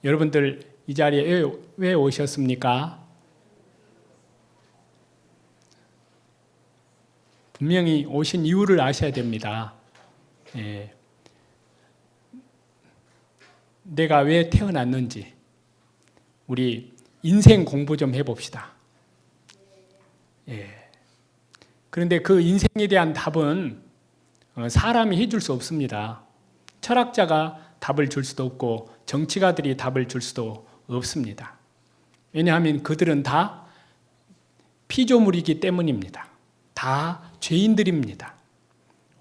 여러분들 이 자리에 왜 오셨습니까? 분명히 오신 이유를 아셔야 됩니다. 예. 내가 왜 태어났는지 우리 인생 공부 좀 해봅시다. 예. 그런데 그 인생에 대한 답은 사람이 해줄 수 없습니다. 철학자가 답을 줄 수도 없고 정치가들이 답을 줄 수도 없습니다. 왜냐하면 그들은 다 피조물이기 때문입니다. 다 죄인들입니다.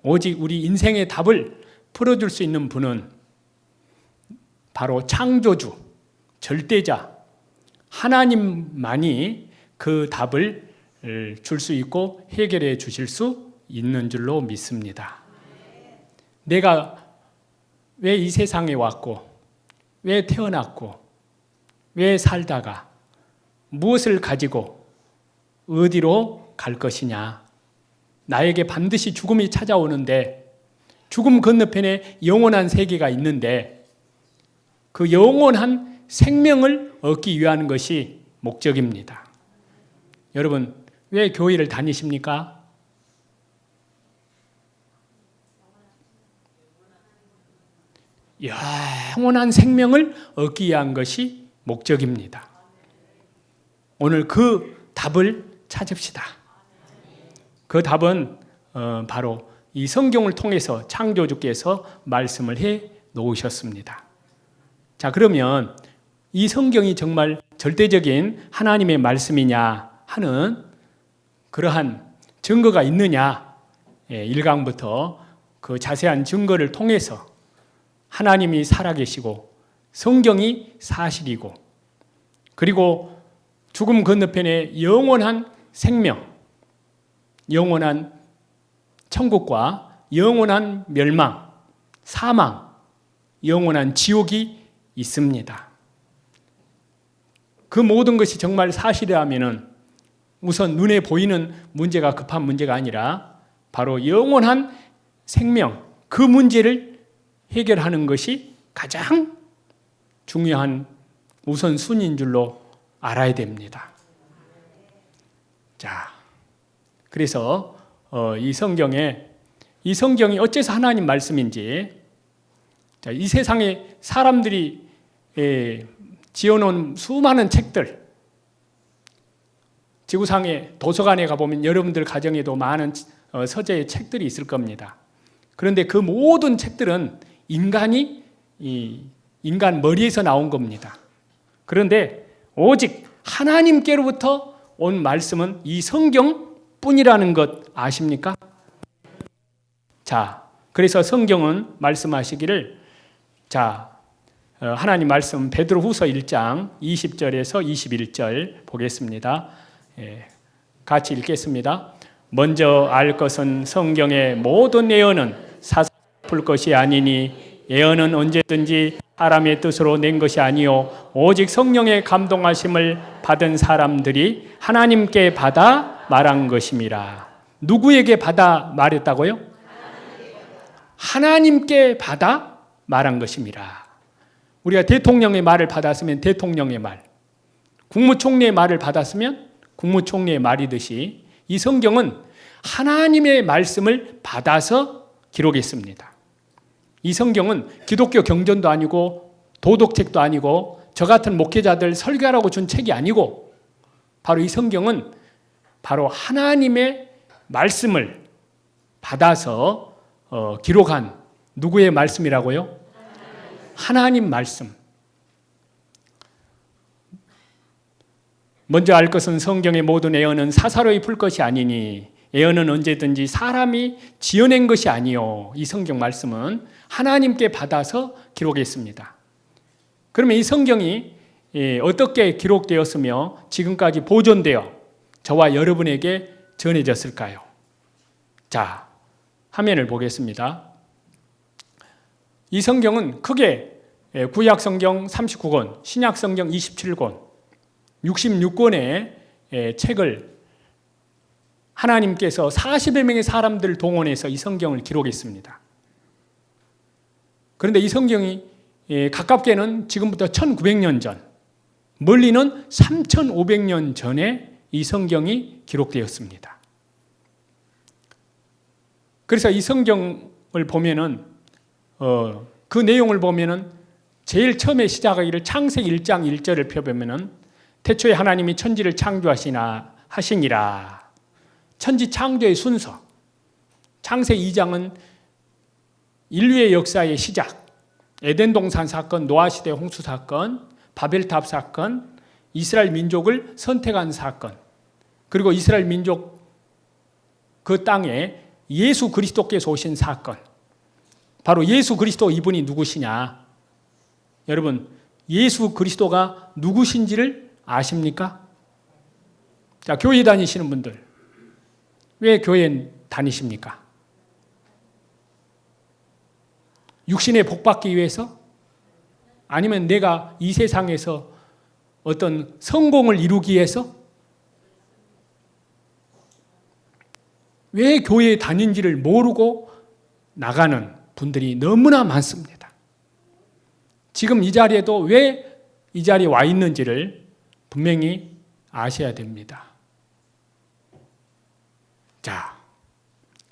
오직 우리 인생의 답을 풀어줄 수 있는 분은 바로 창조주, 절대자, 하나님만이 그 답을 줄 수 있고 해결해 주실 수 있는 줄로 믿습니다. 내가 왜 이 세상에 왔고, 왜 태어났고, 왜 살다가, 무엇을 가지고 어디로 갈 것이냐. 나에게 반드시 죽음이 찾아오는데 죽음 건너편에 영원한 세계가 있는데 그 영원한 생명을 얻기 위한 것이 목적입니다. 여러분, 왜 교회를 다니십니까? 영원한 생명을 얻기 위한 것이 목적입니다. 오늘 그 답을 찾읍시다. 그 답은 바로 이 성경을 통해서 창조주께서 말씀을 해 놓으셨습니다. 자, 그러면 이 성경이 정말 절대적인 하나님의 말씀이냐 하는 그러한 증거가 있느냐, 1강부터 그 자세한 증거를 통해서 하나님이 살아계시고 성경이 사실이고 그리고 죽음 건너편에 영원한 생명, 영원한 천국과 영원한 멸망, 사망, 영원한 지옥이 있습니다. 그 모든 것이 정말 사실이라면 우선 눈에 보이는 문제가 급한 문제가 아니라 바로 영원한 생명, 그 문제를 해결하는 것이 가장 중요한 우선순위인 줄로 알아야 됩니다. 자, 그래서 이 성경이 어째서 하나님 말씀인지, 자, 이 세상에 사람들이 지어놓은 수많은 책들, 지구상의 도서관에 가보면 여러분들 가정에도 많은 서재의 책들이 있을 겁니다. 그런데 그 모든 책들은 인간 머리에서 나온 겁니다. 그런데 오직 하나님께로부터 온 말씀은 이 성경뿐이라는 것 아십니까? 자, 그래서 성경은 말씀하시기를, 자, 하나님 말씀 베드로후서 1장 20절에서 21절 보겠습니다. 같이 읽겠습니다. 먼저 알 것은 성경의 모든 예언은 사사로 풀 것이 아니니 예언은 언제든지 사람의 뜻으로 낸 것이 아니요 오직 성령의 감동하심을 받은 사람들이 하나님께 받아 말한 것임이라. 누구에게 받아 말했다고요? 하나님께 받아 말한 것임이라. 우리가 대통령의 말을 받았으면 대통령의 말, 국무총리의 말을 받았으면 국무총리의 말이듯이 이 성경은 하나님의 말씀을 받아서 기록했습니다. 이 성경은 기독교 경전도 아니고 도덕책도 아니고 저 같은 목회자들 설교하라고 준 책이 아니고 바로 이 성경은 바로 하나님의 말씀을 받아서 기록한 누구의 말씀이라고요? 하나님 말씀. 먼저 알 것은 성경의 모든 예언은 사사로이 풀 것이 아니니 예언은 언제든지 사람이 지어낸 것이 아니요. 이 성경 말씀은 하나님께 받아서 기록했습니다. 그러면 이 성경이 어떻게 기록되었으며 지금까지 보존되어 저와 여러분에게 전해졌을까요? 자, 화면을 보겠습니다. 이 성경은 크게 구약 성경 39권, 신약 성경 27권, 66권의 책을 하나님께서 40여 명의 사람들을 동원해서 이 성경을 기록했습니다. 그런데 이 성경이 가깝게는 지금부터 1900년 전, 멀리는 3500년 전에 이 성경이 기록되었습니다. 그래서 이 성경을 보면은 그 내용을 보면은 제일 처음에 시작하기를 창세기 1장 1절을 펴보면은 태초에 하나님이 천지를 하시니라. 천지 창조의 순서. 창세기 2장은 인류의 역사의 시작, 에덴 동산 사건, 노아 시대 홍수 사건, 바벨탑 사건, 이스라엘 민족을 선택한 사건, 그리고 이스라엘 민족 그 땅에 예수 그리스도께서 오신 사건. 바로 예수 그리스도 이분이 누구시냐? 여러분, 예수 그리스도가 누구신지를 아십니까? 자, 교회 다니시는 분들, 왜 교회 다니십니까? 육신의 복 받기 위해서? 아니면 내가 이 세상에서 어떤 성공을 이루기 위해서? 왜 교회에 다닌지를 모르고 나가는 분들이 너무나 많습니다. 지금 이 자리에도 왜 이 자리에 와 있는지를 분명히 아셔야 됩니다. 자,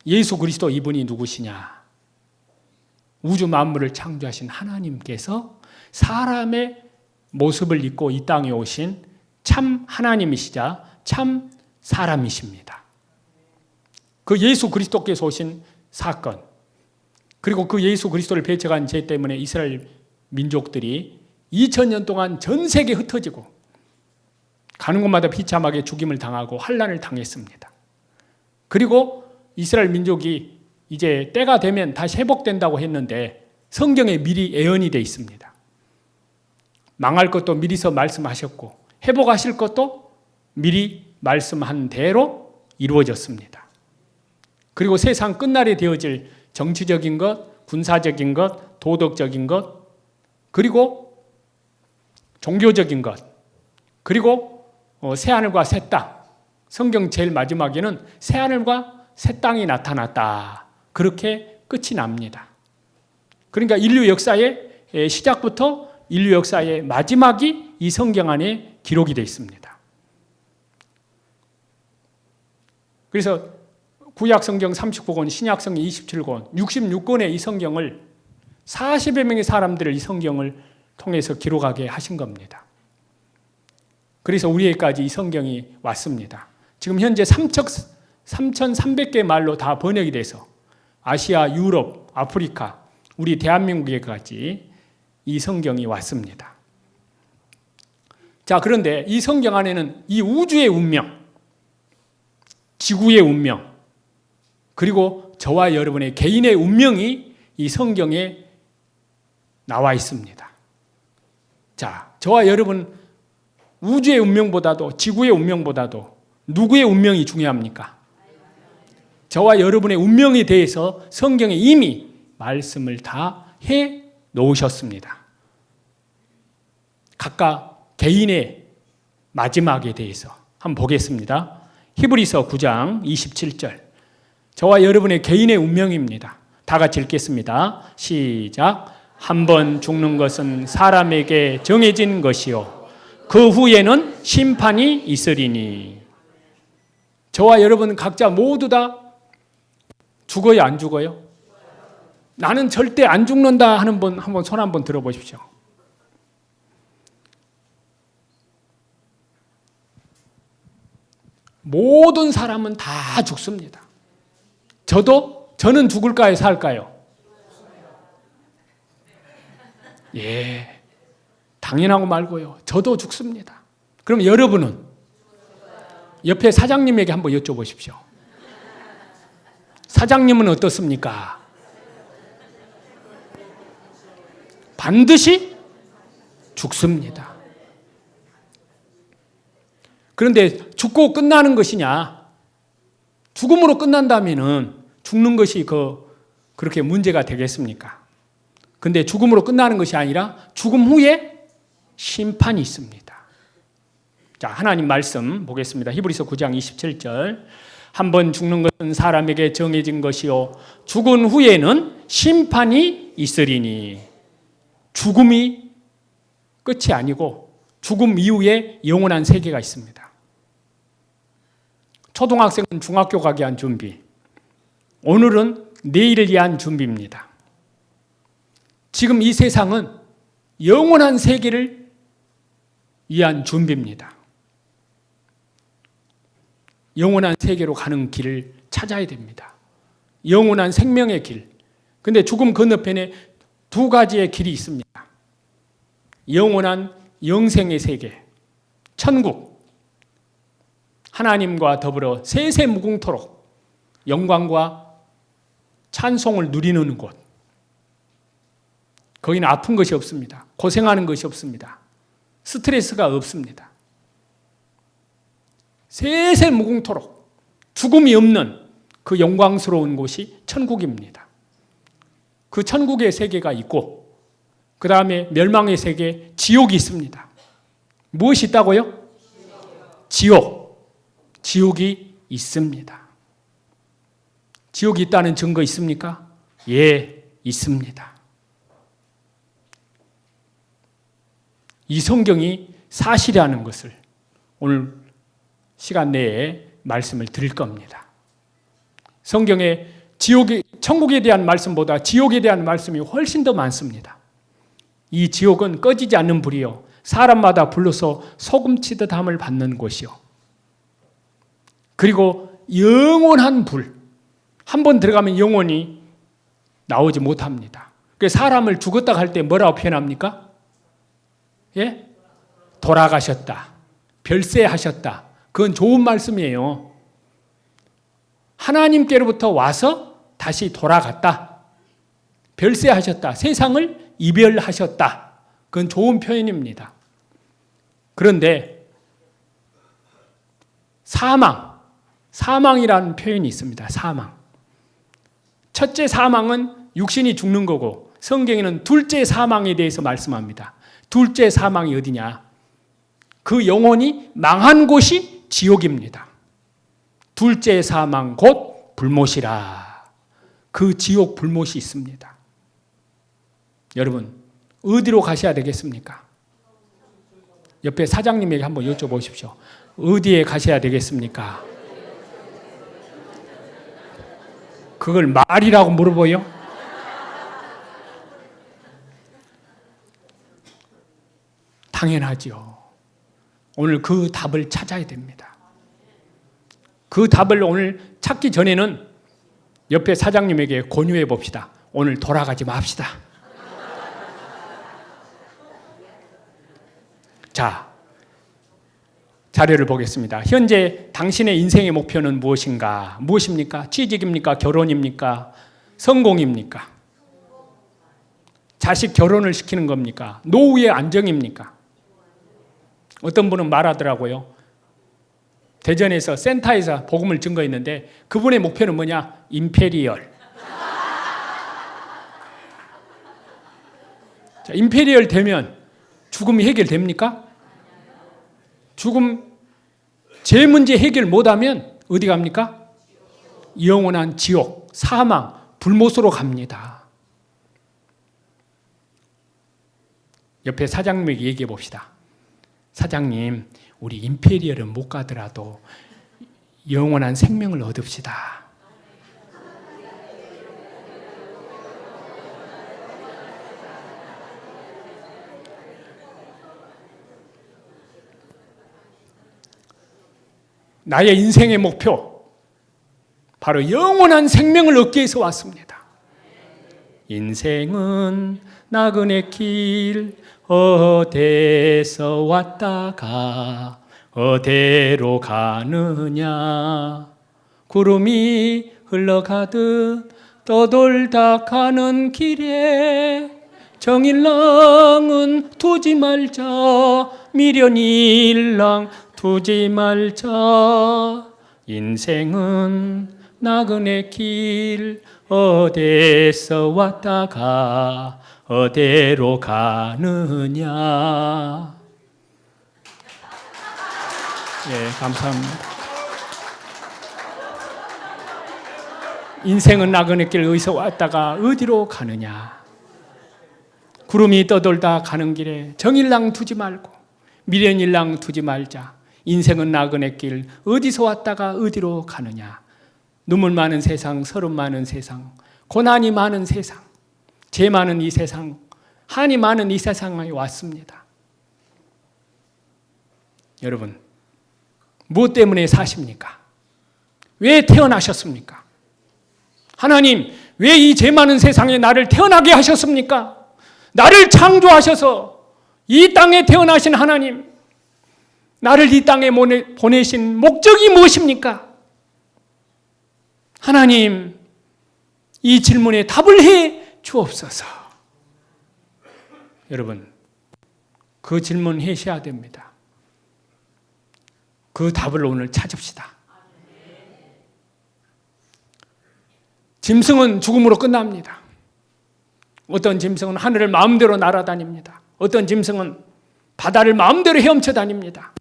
예수 그리스도 이분이 누구시냐? 우주 만물을 창조하신 하나님께서 사람의 모습을 입고 이 땅에 오신 참 하나님이시자 참 사람이십니다. 그 예수 그리스도께서 오신 사건, 그리고 그 예수 그리스도를 배척한 죄 때문에 이스라엘 민족들이 2000년 동안 전 세계에 흩어지고 가는 곳마다 비참하게 죽임을 당하고 환난을 당했습니다. 그리고 이스라엘 민족이 이제 때가 되면 다시 회복된다고 했는데 성경에 미리 예언이 되어 있습니다. 망할 것도 미리서 말씀하셨고 회복하실 것도 미리 말씀한 대로 이루어졌습니다. 그리고 세상 끝날에 되어질 정치적인 것, 군사적인 것, 도덕적인 것, 그리고 종교적인 것, 그리고 새하늘과 새 땅. 성경 제일 마지막에는 새하늘과 새 땅이 나타났다. 그렇게 끝이 납니다. 그러니까 인류 역사의 시작부터 인류 역사의 마지막이 이 성경 안에 기록이 되어 있습니다. 그래서 구약 성경 39권, 신약 성경 27권, 66권의 이 성경을 40여 명의 사람들을 이 성경을 통해서 기록하게 하신 겁니다. 그래서 우리에게까지 이 성경이 왔습니다. 지금 현재 3,300개 말로 다 번역이 돼서 아시아, 유럽, 아프리카, 우리 대한민국에까지 이 성경이 왔습니다. 자, 그런데 이 성경 안에는 이 우주의 운명, 지구의 운명, 그리고 저와 여러분의 개인의 운명이 이 성경에 나와 있습니다. 자, 저와 여러분 우주의 운명보다도 지구의 운명보다도 누구의 운명이 중요합니까? 저와 여러분의 운명에 대해서 성경에 이미 말씀을 다 해 놓으셨습니다. 각각 개인의 마지막에 대해서 한번 보겠습니다. 히브리서 9장 27절. 저와 여러분의 개인의 운명입니다. 다 같이 읽겠습니다. 시작. 한 번 죽는 것은 사람에게 정해진 것이요 그 후에는 심판이 있으리니. 저와 여러분 각자 모두 다 죽어요, 안 죽어요? 나는 절대 안 죽는다 하는 분 한번 손 한번 들어보십시오. 모든 사람은 다 죽습니다. 저는 죽을까요, 살까요? 예, 당연하고 말고요. 저도 죽습니다. 그럼 여러분은? 옆에 사장님에게 한번 여쭤보십시오. 사장님은 어떻습니까? 반드시 죽습니다. 그런데 죽고 끝나는 것이냐? 죽음으로 끝난다면은 죽는 것이 그렇게 문제가 되겠습니까? 근데 죽음으로 끝나는 것이 아니라 죽음 후에 심판이 있습니다. 자, 하나님 말씀 보겠습니다. 히브리서 9장 27절. 한 번 죽는 것은 사람에게 정해진 것이요 죽은 후에는 심판이 있으리니. 죽음이 끝이 아니고 죽음 이후에 영원한 세계가 있습니다. 초등학생은 중학교 가기 위한 준비, 오늘은 내일을 위한 준비입니다. 지금 이 세상은 영원한 세계를 위한 준비입니다. 영원한 세계로 가는 길을 찾아야 됩니다. 영원한 생명의 길. 근데 죽음 건너편에 두 가지의 길이 있습니다. 영원한 영생의 세계, 천국. 하나님과 더불어 세세무궁토록 영광과 찬송을 누리는 곳. 거기는 아픈 것이 없습니다. 고생하는 것이 없습니다. 스트레스가 없습니다. 세세무궁토록 죽음이 없는 그 영광스러운 곳이 천국입니다. 그 천국의 세계가 있고 그 다음에 멸망의 세계, 지옥이 있습니다. 무엇이 있다고요? 지옥이 있습니다. 지옥이 있다는 증거 있습니까? 예, 있습니다. 이 성경이 사실이라는 것을 오늘 시간 내에 말씀을 드릴 겁니다. 성경에 천국에 대한 말씀보다 지옥에 대한 말씀이 훨씬 더 많습니다. 이 지옥은 꺼지지 않는 불이요, 사람마다 불로서 소금치듯 함을 받는 곳이요, 그리고 영원한 불, 한 번 들어가면 영원히 나오지 못합니다. 그래서 사람을 죽었다 할 때 뭐라고 표현합니까? 예? 돌아가셨다, 별세하셨다. 그건 좋은 말씀이에요. 하나님께로부터 와서 다시 돌아갔다, 별세하셨다, 세상을 이별하셨다. 그건 좋은 표현입니다. 그런데 사망이라는 표현이 있습니다. 사망. 첫째 사망은 육신이 죽는 거고, 성경에는 둘째 사망에 대해서 말씀합니다. 둘째 사망이 어디냐? 그 영혼이 망한 곳이 지옥입니다. 둘째 사망 곧 불못이라. 그 지옥 불못이 있습니다. 여러분, 어디로 가셔야 되겠습니까? 옆에 사장님에게 한번 여쭤보십시오. 어디에 가셔야 되겠습니까? 그걸 말이라고 물어보요? 당연하죠. 오늘 그 답을 찾아야 됩니다. 그 답을 오늘 찾기 전에는 옆에 사장님에게 권유해 봅시다. 오늘 돌아가지 맙시다. 자, 자료를 보겠습니다. 현재 당신의 인생의 목표는 무엇인가? 무엇입니까? 취직입니까? 결혼입니까? 성공입니까? 자식 결혼을 시키는 겁니까? 노후의 안정입니까? 어떤 분은 말하더라고요. 대전에서 센터에서 복음을 증거했는데 그분의 목표는 뭐냐? 임페리얼. 자, 임페리얼 되면 죽음이 해결됩니까? 죽음, 제 문제 해결 못하면 어디 갑니까? 영원한 지옥, 사망, 불못으로 갑니다. 옆에 사장님에게 얘기해 봅시다. 사장님, 우리 임페리얼은 못 가더라도 영원한 생명을 얻읍시다. 나의 인생의 목표, 바로 영원한 생명을 얻기 위해서 왔습니다. 인생은 나그네 길, 어디서 왔다가 어디로 가느냐. 구름이 흘러가듯 떠돌다 가는 길에 정일랑은 두지 말자, 미련일랑 두지 말자. 인생은 나그네 길, 어디서 왔다가 어디로 가느냐. 예, 감사합니다. 인생은 나그네 길, 어디서 왔다가 어디로 가느냐. 구름이 떠돌다 가는 길에 정일랑 두지 말고 미련일랑 두지 말자. 인생은 나그네 길 어디서 왔다가 어디로 가느냐. 눈물 많은 세상, 서름 많은 세상, 고난이 많은 세상, 죄 많은 이 세상, 한이 많은 이 세상에 왔습니다. 여러분, 무엇 때문에 사십니까? 왜 태어나셨습니까? 하나님, 왜 이 죄 많은 세상에 나를 태어나게 하셨습니까? 나를 창조하셔서 이 땅에 태어나신 하나님, 나를 이 땅에 보내신 목적이 무엇입니까? 하나님, 이 질문에 답을 해 주옵소서. 여러분, 그 질문 하셔야 됩니다. 그 답을 오늘 찾읍시다. 짐승은 죽음으로 끝납니다. 어떤 짐승은 하늘을 마음대로 날아다닙니다. 어떤 짐승은 바다를 마음대로 헤엄쳐 다닙니다.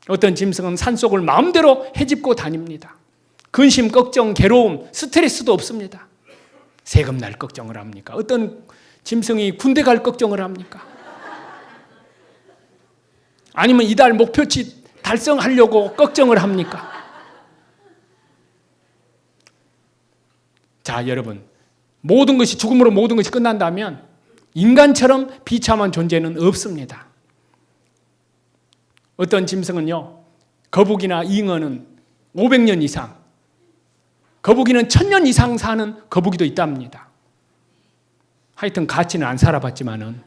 어떤 짐승은 산속을 마음대로 헤집고 다닙니다. 근심, 걱정, 괴로움, 스트레스도 없습니다. 세금 날 걱정을 합니까? 어떤 짐승이 군대 갈 걱정을 합니까? 아니면 이달 목표치 달성하려고 걱정을 합니까? 자, 여러분, 모든 것이 죽음으로 모든 것이 끝난다면 인간처럼 비참한 존재는 없습니다. 어떤 짐승은요, 거북이나 잉어는 500년 이상, 거북이는 1000년 이상 사는 거북이도 있답니다. 하여튼 같이는 안 살아봤지만은.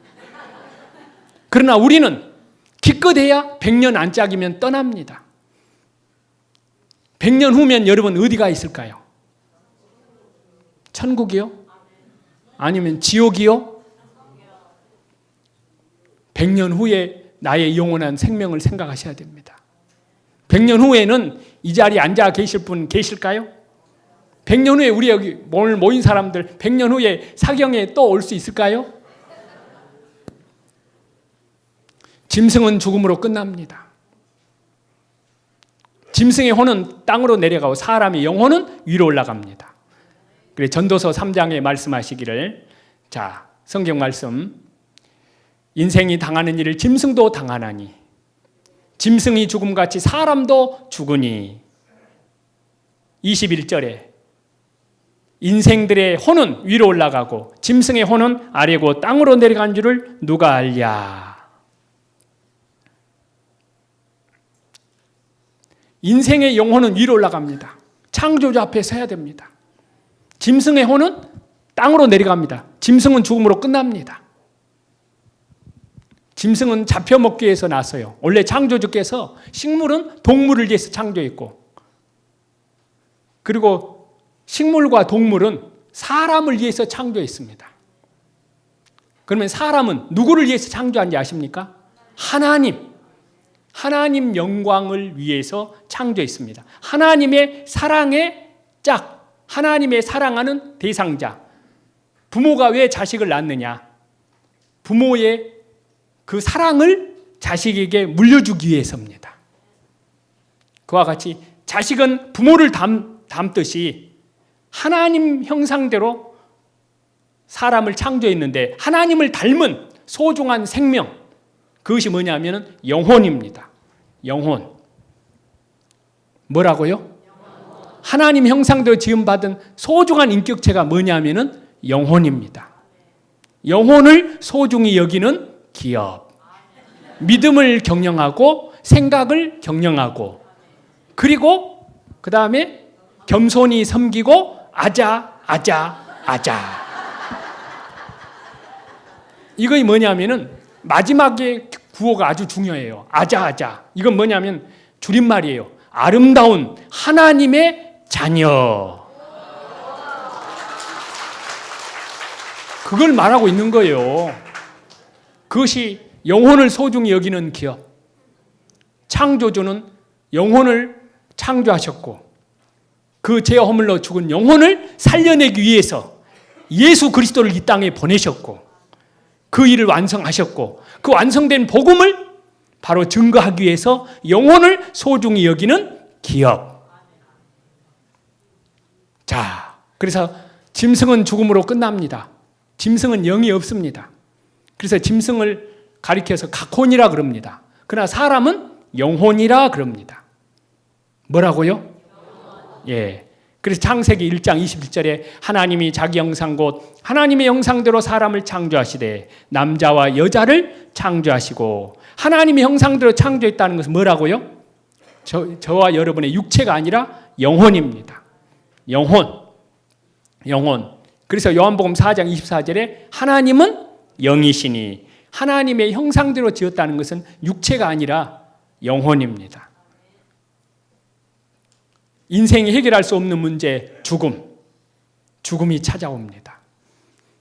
그러나 우리는 기껏해야 100년 안짝이면 떠납니다. 100년 후면 여러분 어디가 있을까요? 천국이요? 아니면 지옥이요? 100년 후에 나의 영원한 생명을 생각하셔야 됩니다. 100년 후에는 이 자리에 앉아 계실 분 계실까요? 100년 후에 우리 여기 오늘 모인 사람들 100년 후에 사경에 또 올 수 있을까요? 짐승은 죽음으로 끝납니다. 짐승의 혼은 땅으로 내려가고 사람의 영혼은 위로 올라갑니다. 그래 전도서 3장에 말씀하시기를, 자, 성경 말씀, 인생이 당하는 일을 짐승도 당하나니 짐승이 죽음같이 사람도 죽으니. 21절에 인생들의 혼은 위로 올라가고 짐승의 혼은 아래고 땅으로 내려간 줄을 누가 알랴. 인생의 영혼은 위로 올라갑니다. 창조주 앞에 서야 됩니다. 짐승의 혼은 땅으로 내려갑니다. 짐승은 죽음으로 끝납니다. 짐승은 잡혀먹기 위해서 났어요. 원래 창조주께서 식물은 동물을 위해서 창조했고, 그리고 식물과 동물은 사람을 위해서 창조했습니다. 그러면 사람은 누구를 위해서 창조한지 아십니까? 하나님 영광을 위해서 창조했습니다. 하나님의 사랑의 짝, 하나님의 사랑하는 대상자. 부모가 왜 자식을 낳느냐? 부모의 그 사랑을 자식에게 물려주기 위해서입니다. 그와 같이 자식은 부모를 닮듯이 하나님 형상대로 사람을 창조했는데, 하나님을 닮은 소중한 생명, 그것이 뭐냐면 영혼입니다. 영혼. 뭐라고요? 하나님 형상대로 지음받은 소중한 인격체가 뭐냐면 영혼입니다. 영혼을 소중히 여기는 기업. 믿음을 경영하고 생각을 경영하고, 그리고 그 다음에 겸손히 섬기고 아자. 이거 뭐냐면은 마지막에 구호가 아주 중요해요. 아자. 이건 뭐냐면 줄임말이에요. 아름다운 하나님의 자녀. 그걸 말하고 있는 거예요. 그것이 영혼을 소중히 여기는 기업. 창조주는 영혼을 창조하셨고, 그 죄 허물러 죽은 영혼을 살려내기 위해서 예수 그리스도를 이 땅에 보내셨고, 그 일을 완성하셨고, 그 완성된 복음을 바로 증거하기 위해서 영혼을 소중히 여기는 기업. 자, 그래서 짐승은 죽음으로 끝납니다. 짐승은 영이 없습니다. 그래서 짐승을 가리켜서 각혼이라 그럽니다. 그러나 사람은 영혼이라 그럽니다. 뭐라고요? 예. 그래서 창세기 1장 21절에 하나님이 자기 형상 곧 하나님의 형상대로 사람을 창조하시되 남자와 여자를 창조하시고, 하나님의 형상대로 창조했다는 것은 뭐라고요? 저와 여러분의 육체가 아니라 영혼입니다. 영혼. 그래서 요한복음 4장 24절에 하나님은 영이시니, 하나님의 형상대로 지었다는 것은 육체가 아니라 영혼입니다. 인생이 해결할 수 없는 문제, 죽음이 찾아옵니다.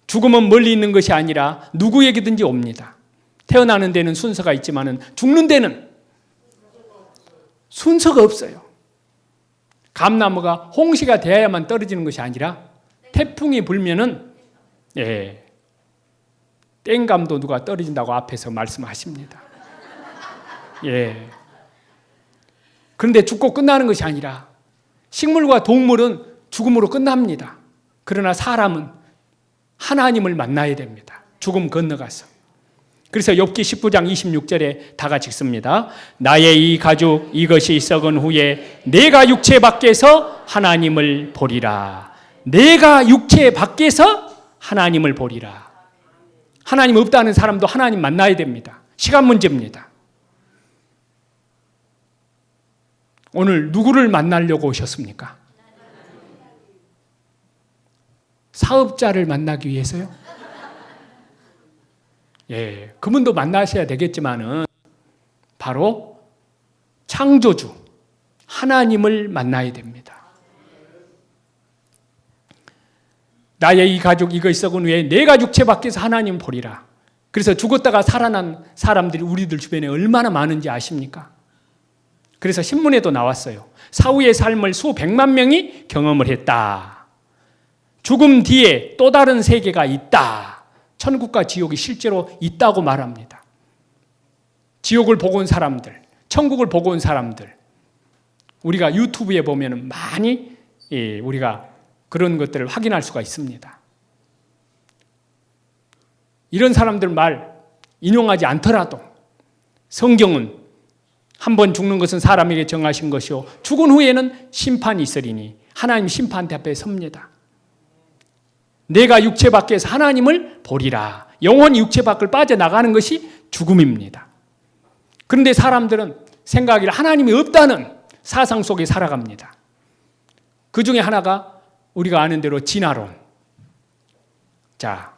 죽음은 멀리 있는 것이 아니라 누구에게든지 옵니다. 태어나는 데는 순서가 있지만 죽는 데는 순서가 없어요. 감나무가 홍시가 되어야만 떨어지는 것이 아니라 태풍이 불면은 땡감도 누가 떨어진다고 앞에서 말씀하십니다. 그런데 죽고 끝나는 것이 아니라 식물과 동물은 죽음으로 끝납니다. 그러나 사람은 하나님을 만나야 됩니다. 죽음 건너가서. 그래서 욥기 19장 26절에 다 같이 읽습니다. 나의 이 가죽 이것이 썩은 후에 내가 육체 밖에서 하나님을 보리라. 내가 육체 밖에서 하나님을 보리라. 하나님 없다는 사람도 하나님 만나야 됩니다. 시간 문제입니다. 오늘 누구를 만나려고 오셨습니까? 사업자를 만나기 위해서요? 그분도 만나셔야 되겠지만은 바로 창조주 하나님을 만나야 됩니다. 나의 이 가죽 이것이 썩은 후에 내가 육체 밖에서 하나님 보리라. 그래서 죽었다가 살아난 사람들이 우리들 주변에 얼마나 많은지 아십니까? 그래서 신문에도 나왔어요. 사후의 삶을 수백만 명이 경험을 했다. 죽음 뒤에 또 다른 세계가 있다. 천국과 지옥이 실제로 있다고 말합니다. 지옥을 보고 온 사람들, 천국을 보고 온 사람들, 우리가 유튜브에 보면 많이 우리가 그런 것들을 확인할 수가 있습니다. 이런 사람들 말 인용하지 않더라도 성경은 한 번 죽는 것은 사람에게 정하신 것이요 죽은 후에는 심판이 있으리니 하나님 심판대 앞에 섭니다. 내가 육체 밖에서 하나님을 보리라. 영혼이 육체 밖을 빠져나가는 것이 죽음입니다. 그런데 사람들은 생각이 하나님이 없다는 사상 속에 살아갑니다. 그 중에 하나가 우리가 아는 대로 진화론. 자,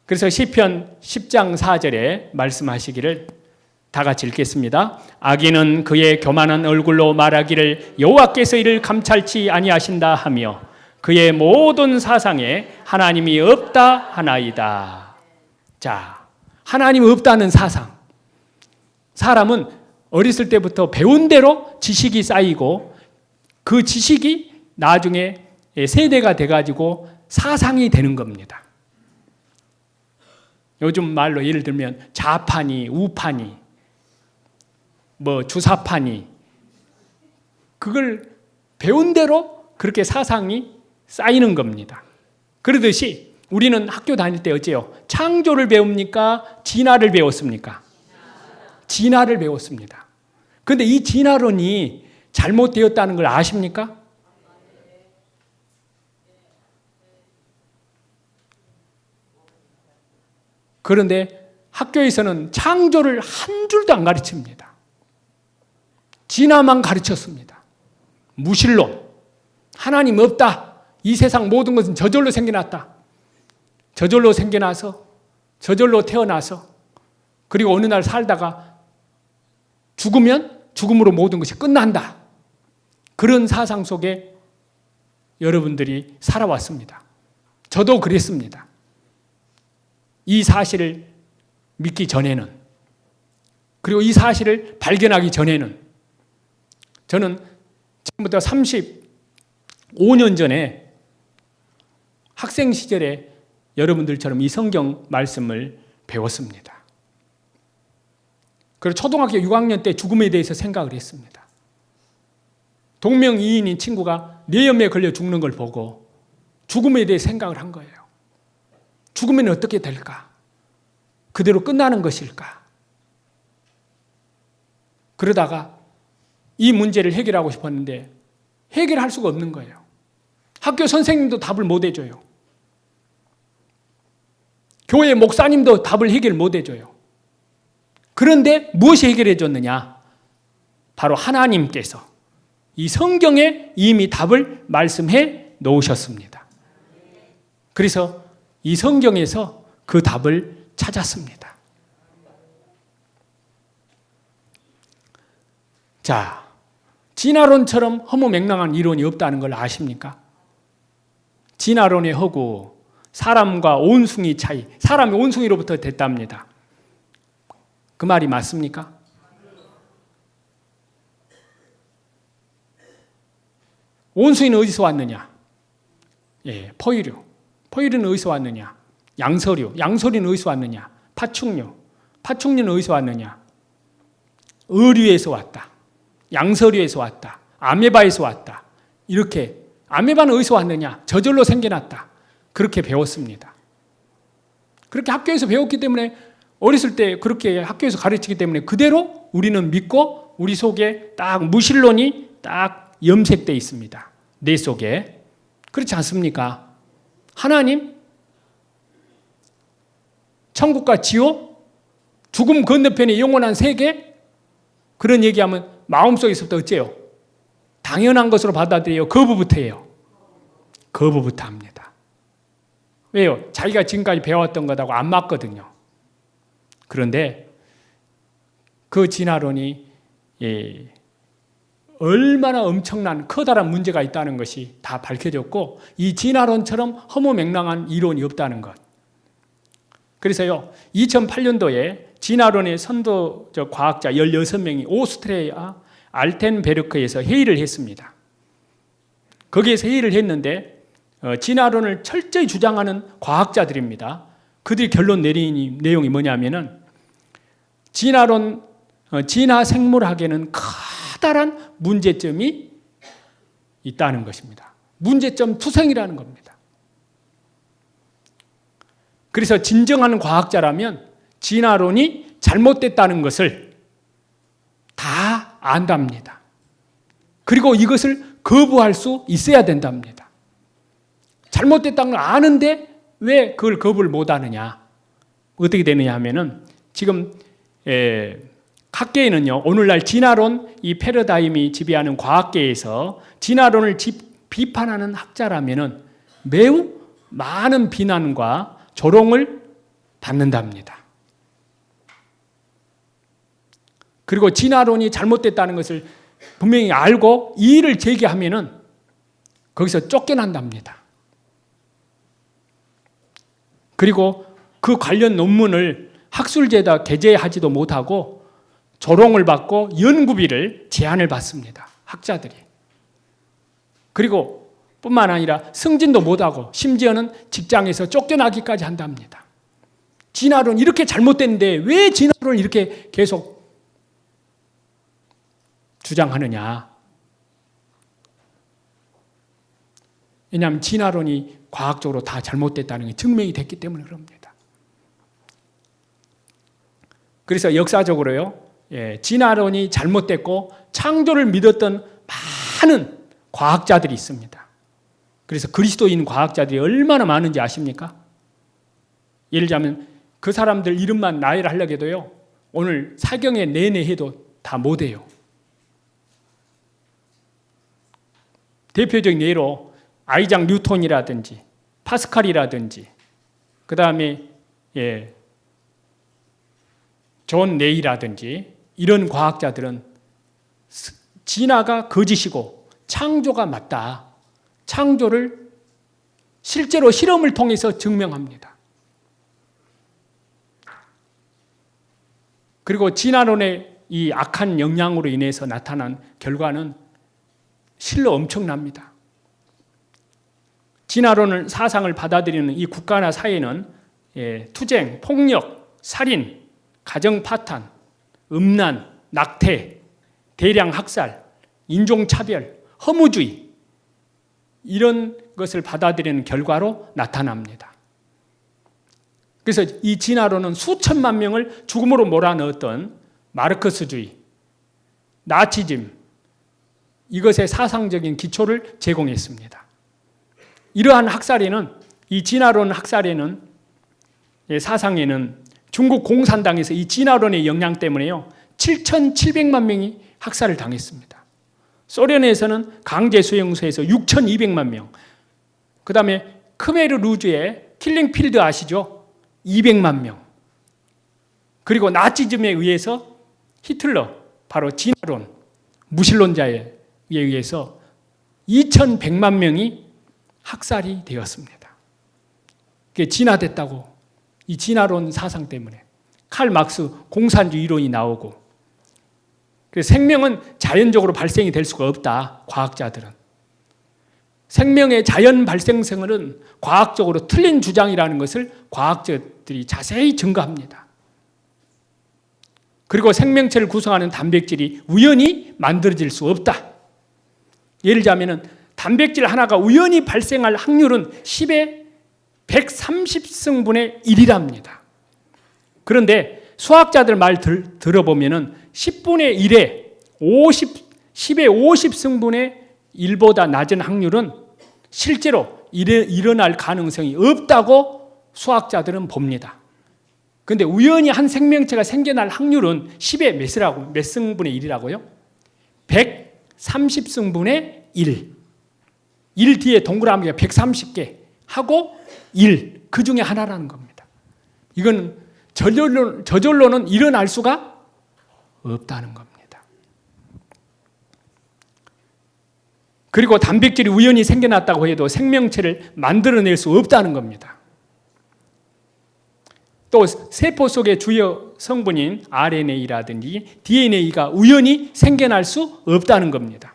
그래서 시편 10장 4절에 말씀하시기를 다 같이 읽겠습니다. 악인은 그의 교만한 얼굴로 말하기를 여호와께서 이를 감찰치 아니하신다 하며 그의 모든 사상에 하나님이 없다 하나이다. 자, 하나님 없다는 사상. 사람은 어렸을 때부터 배운 대로 지식이 쌓이고 그 지식이 나중에 세대가 돼가지고 사상이 되는 겁니다. 요즘 말로 예를 들면 좌파니 우파니 주사파니 그걸 배운 대로 그렇게 사상이 쌓이는 겁니다. 그러듯이 우리는 학교 다닐 때 어째요? 창조를 배웁니까? 진화를 배웠습니까? 진화를 배웠습니다. 그런데 이 진화론이 잘못되었다는 걸 아십니까? 그런데 학교에서는 창조를 한 줄도 안 가르칩니다. 진화만 가르쳤습니다. 무신론, 하나님 없다. 이 세상 모든 것은 저절로 생겨났다. 저절로 생겨나서 저절로 태어나서 그리고 어느 날 살다가 죽으면 죽음으로 모든 것이 끝난다. 그런 사상 속에 여러분들이 살아왔습니다. 저도 그랬습니다. 이 사실을 믿기 전에는, 그리고 이 사실을 발견하기 전에는 저는 지금부터 35년 전에 학생 시절에 여러분들처럼 이 성경 말씀을 배웠습니다. 그리고 초등학교 6학년 때 죽음에 대해서 생각을 했습니다. 동명이인인 친구가 뇌염에 걸려 죽는 걸 보고 죽음에 대해 생각을 한 거예요. 죽으면 어떻게 될까? 그대로 끝나는 것일까? 그러다가 이 문제를 해결하고 싶었는데 해결할 수가 없는 거예요. 학교 선생님도 답을 못 해줘요. 교회 목사님도 답을 해결 못 해줘요. 그런데 무엇이 해결해 줬느냐? 바로 하나님께서 이 성경에 이미 답을 말씀해 놓으셨습니다. 그래서 이 성경에서 그 답을 찾았습니다. 자, 진화론처럼 허무맹랑한 이론이 없다는 걸 아십니까? 진화론의 허구, 사람과 온숭이 차이, 사람이 온숭이로부터 됐답니다. 그 말이 맞습니까? 온숭이는 어디서 왔느냐? 예, 포유류. 포유류는 어디서 왔느냐? 양서류. 양서류는 어디서 왔느냐? 파충류. 파충류는 어디서 왔느냐? 어류에서 왔다. 양서류에서 왔다. 아메바에서 왔다. 이렇게. 아메바는 어디서 왔느냐? 저절로 생겨났다. 그렇게 배웠습니다. 그렇게 학교에서 배웠기 때문에 어렸을 때 그렇게 학교에서 가르치기 때문에 그대로 우리는 믿고 우리 속에 딱 무신론이 딱 염색되어 있습니다. 내 속에. 그렇지 않습니까? 하나님, 천국과 지옥, 죽음 건너편의 영원한 세계, 그런 얘기하면 마음속에서부터 어째요? 당연한 것으로 받아들여요? 거부부터 해요? 거부부터 합니다. 왜요? 자기가 지금까지 배워왔던 것하고 안 맞거든요. 그런데 그 진화론이 얼마나 엄청난 커다란 문제가 있다는 것이 다 밝혀졌고 이 진화론처럼 허무맹랑한 이론이 없다는 것. 그래서요, 2008년도에 진화론의 선도적 과학자 16명이 오스트리아 알텐베르크에서 회의를 했습니다. 거기에서 회의를 했는데 진화론을 철저히 주장하는 과학자들입니다. 그들이 결론 내린 내용이 뭐냐면은 진화 생물학에는 커다란 문제점이 있다는 것입니다. 문제점 투성이라는 겁니다. 그래서 진정한 과학자라면 진화론이 잘못됐다는 것을 다 안답니다. 그리고 이것을 거부할 수 있어야 된답니다. 잘못됐다는 걸 아는데 왜 그걸 거부를 못하느냐? 어떻게 되느냐 하면은 지금 학계에는요, 오늘날 진화론 이 패러다임이 지배하는 과학계에서 진화론을 비판하는 학자라면은 매우 많은 비난과 조롱을 받는답니다. 그리고 진화론이 잘못됐다는 것을 분명히 알고 이의를 제기하면은 거기서 쫓겨난답니다. 그리고 그 관련 논문을 학술지에다 게재하지도 못하고 조롱을 받고 연구비를 제한을 받습니다. 학자들이. 그리고 뿐만 아니라 승진도 못하고 심지어는 직장에서 쫓겨나기까지 한답니다. 진화론 이렇게 잘못됐는데 왜 진화론을 이렇게 계속 주장하느냐? 왜냐하면 진화론이 과학적으로 다 잘못됐다는 게 증명이 됐기 때문에 그럽니다. 그래서 역사적으로요, 진화론이 잘못됐고 창조를 믿었던 많은 과학자들이 있습니다. 그래서 그리스도인 과학자들이 얼마나 많은지 아십니까? 예를 들자면 그 사람들 이름만 나열을 하려고 해도요, 오늘 사경에 내내 해도 다 못해요. 대표적인 예로 아이작 뉴턴이라든지 파스칼이라든지 그 다음에 존 레이라든지 이런 과학자들은 진화가 거짓이고 창조가 맞다. 창조를 실제로 실험을 통해서 증명합니다. 그리고 진화론의 이 악한 영향으로 인해서 나타난 결과는 실로 엄청납니다. 진화론을 사상을 받아들이는 이 국가나 사회는 투쟁, 폭력, 살인, 가정 파탄, 음란, 낙태, 대량 학살, 인종차별, 허무주의 이런 것을 받아들이는 결과로 나타납니다. 그래서 이 진화론은 수천만 명을 죽음으로 몰아넣었던 마르크스주의, 나치즘, 이것의 사상적인 기초를 제공했습니다. 이러한 학살에는, 이 진화론 학살에는, 사상에는 중국 공산당에서 이 진화론의 영향 때문에요, 7,700만 명이 학살을 당했습니다. 소련에서는 강제 수용소에서 6,200만 명, 그 다음에 크메르 루즈의 킬링필드 아시죠? 200만 명. 그리고 나치즘에 의해서 히틀러, 바로 진화론, 무신론자에 의해서 2,100만 명이 학살이 되었습니다. 그게 진화됐다고, 이 진화론 사상 때문에. 칼 막스 공산주의 이론이 나오고, 그래서 생명은 자연적으로 발생이 될 수가 없다, 과학자들은. 생명의 자연 발생성은 과학적으로 틀린 주장이라는 것을 과학자들이 자세히 증거합니다. 그리고 생명체를 구성하는 단백질이 우연히 만들어질 수 없다. 예를 들자면 단백질 하나가 우연히 발생할 확률은 10의 130승분의 1이랍니다. 그런데 수학자들 말 들어보면 10분의 1에 10의 50승분의 1보다 낮은 확률은 실제로 일어날 가능성이 없다고 수학자들은 봅니다. 그런데 우연히 한 생명체가 생겨날 확률은 10의 몇 승분의 1이라고요? 130승분의 1. 1 뒤에 동그라미가 130개 하고 1, 그 중에 하나라는 겁니다. 이건 저절로는 일어날 수가 없다는 겁니다. 그리고 단백질이 우연히 생겨났다고 해도 생명체를 만들어낼 수 없다는 겁니다. 또 세포 속의 주요 성분인 RNA라든지 DNA가 우연히 생겨날 수 없다는 겁니다.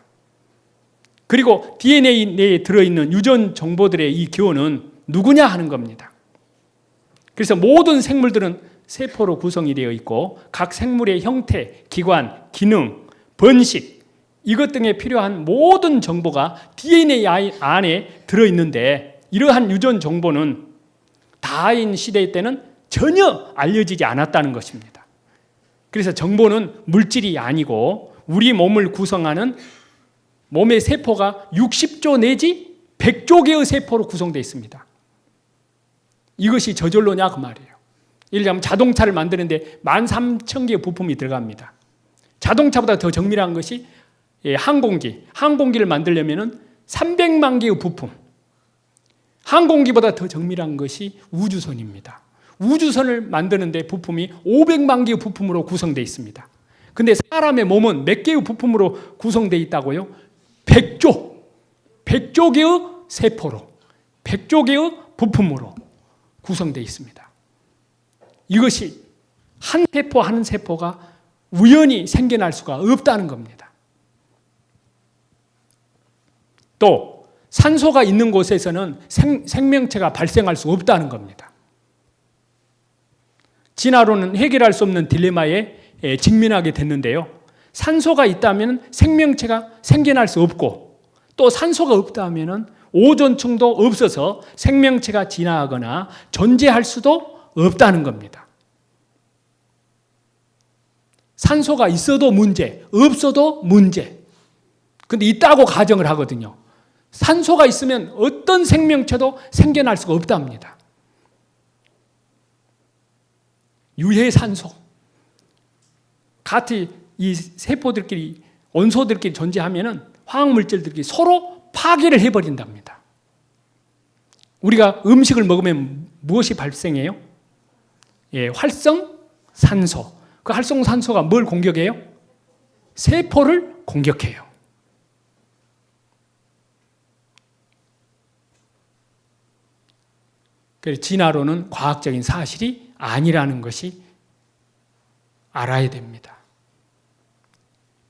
그리고 DNA 내에 들어있는 유전 정보들의 이 기원은 누구냐 하는 겁니다. 그래서 모든 생물들은 세포로 구성이 되어 있고 각 생물의 형태, 기관, 기능, 번식, 이것 등에 필요한 모든 정보가 DNA 안에 들어있는데, 이러한 유전 정보는 다인 시대 때는 전혀 알려지지 않았다는 것입니다. 그래서 정보는 물질이 아니고 우리 몸을 구성하는 몸의 세포가 60조 내지 100조 개의 세포로 구성되어 있습니다. 이것이 저절로냐 그 말이에요. 예를 들면 자동차를 만드는데 13,000개의 부품이 들어갑니다. 자동차보다 더 정밀한 것이 항공기를 만들려면 300만 개의 부품, 항공기보다 더 정밀한 것이 우주선입니다. 우주선을 만드는데 부품이 500만 개의 부품으로 구성되어 있습니다. 근데 사람의 몸은 몇 개의 부품으로 구성되어 있다고요? 100조 개의 세포로, 100조 개의 부품으로 구성되어 있습니다. 이것이 한 세포 한 세포가 우연히 생겨날 수가 없다는 겁니다. 또 산소가 있는 곳에서는 생명체가 발생할 수 없다는 겁니다. 진화론은 해결할 수 없는 딜레마에 직면하게 됐는데요. 산소가 있다면 생명체가 생겨날 수 없고, 또 산소가 없다면 오존층도 없어서 생명체가 진화하거나 존재할 수도 없다는 겁니다. 산소가 있어도 문제, 없어도 문제. 근데 있다고 가정을 하거든요. 산소가 있으면 어떤 생명체도 생겨날 수가 없답니다. 유해산소. 같이 이 세포들끼리, 원소들끼리 존재하면은 화학물질들끼리 서로 파괴를 해버린답니다. 우리가 음식을 먹으면 무엇이 발생해요? 활성산소. 그 활성산소가 뭘 공격해요? 세포를 공격해요. 그래서 진화론은 과학적인 사실이 아니라는 것이 알아야 됩니다.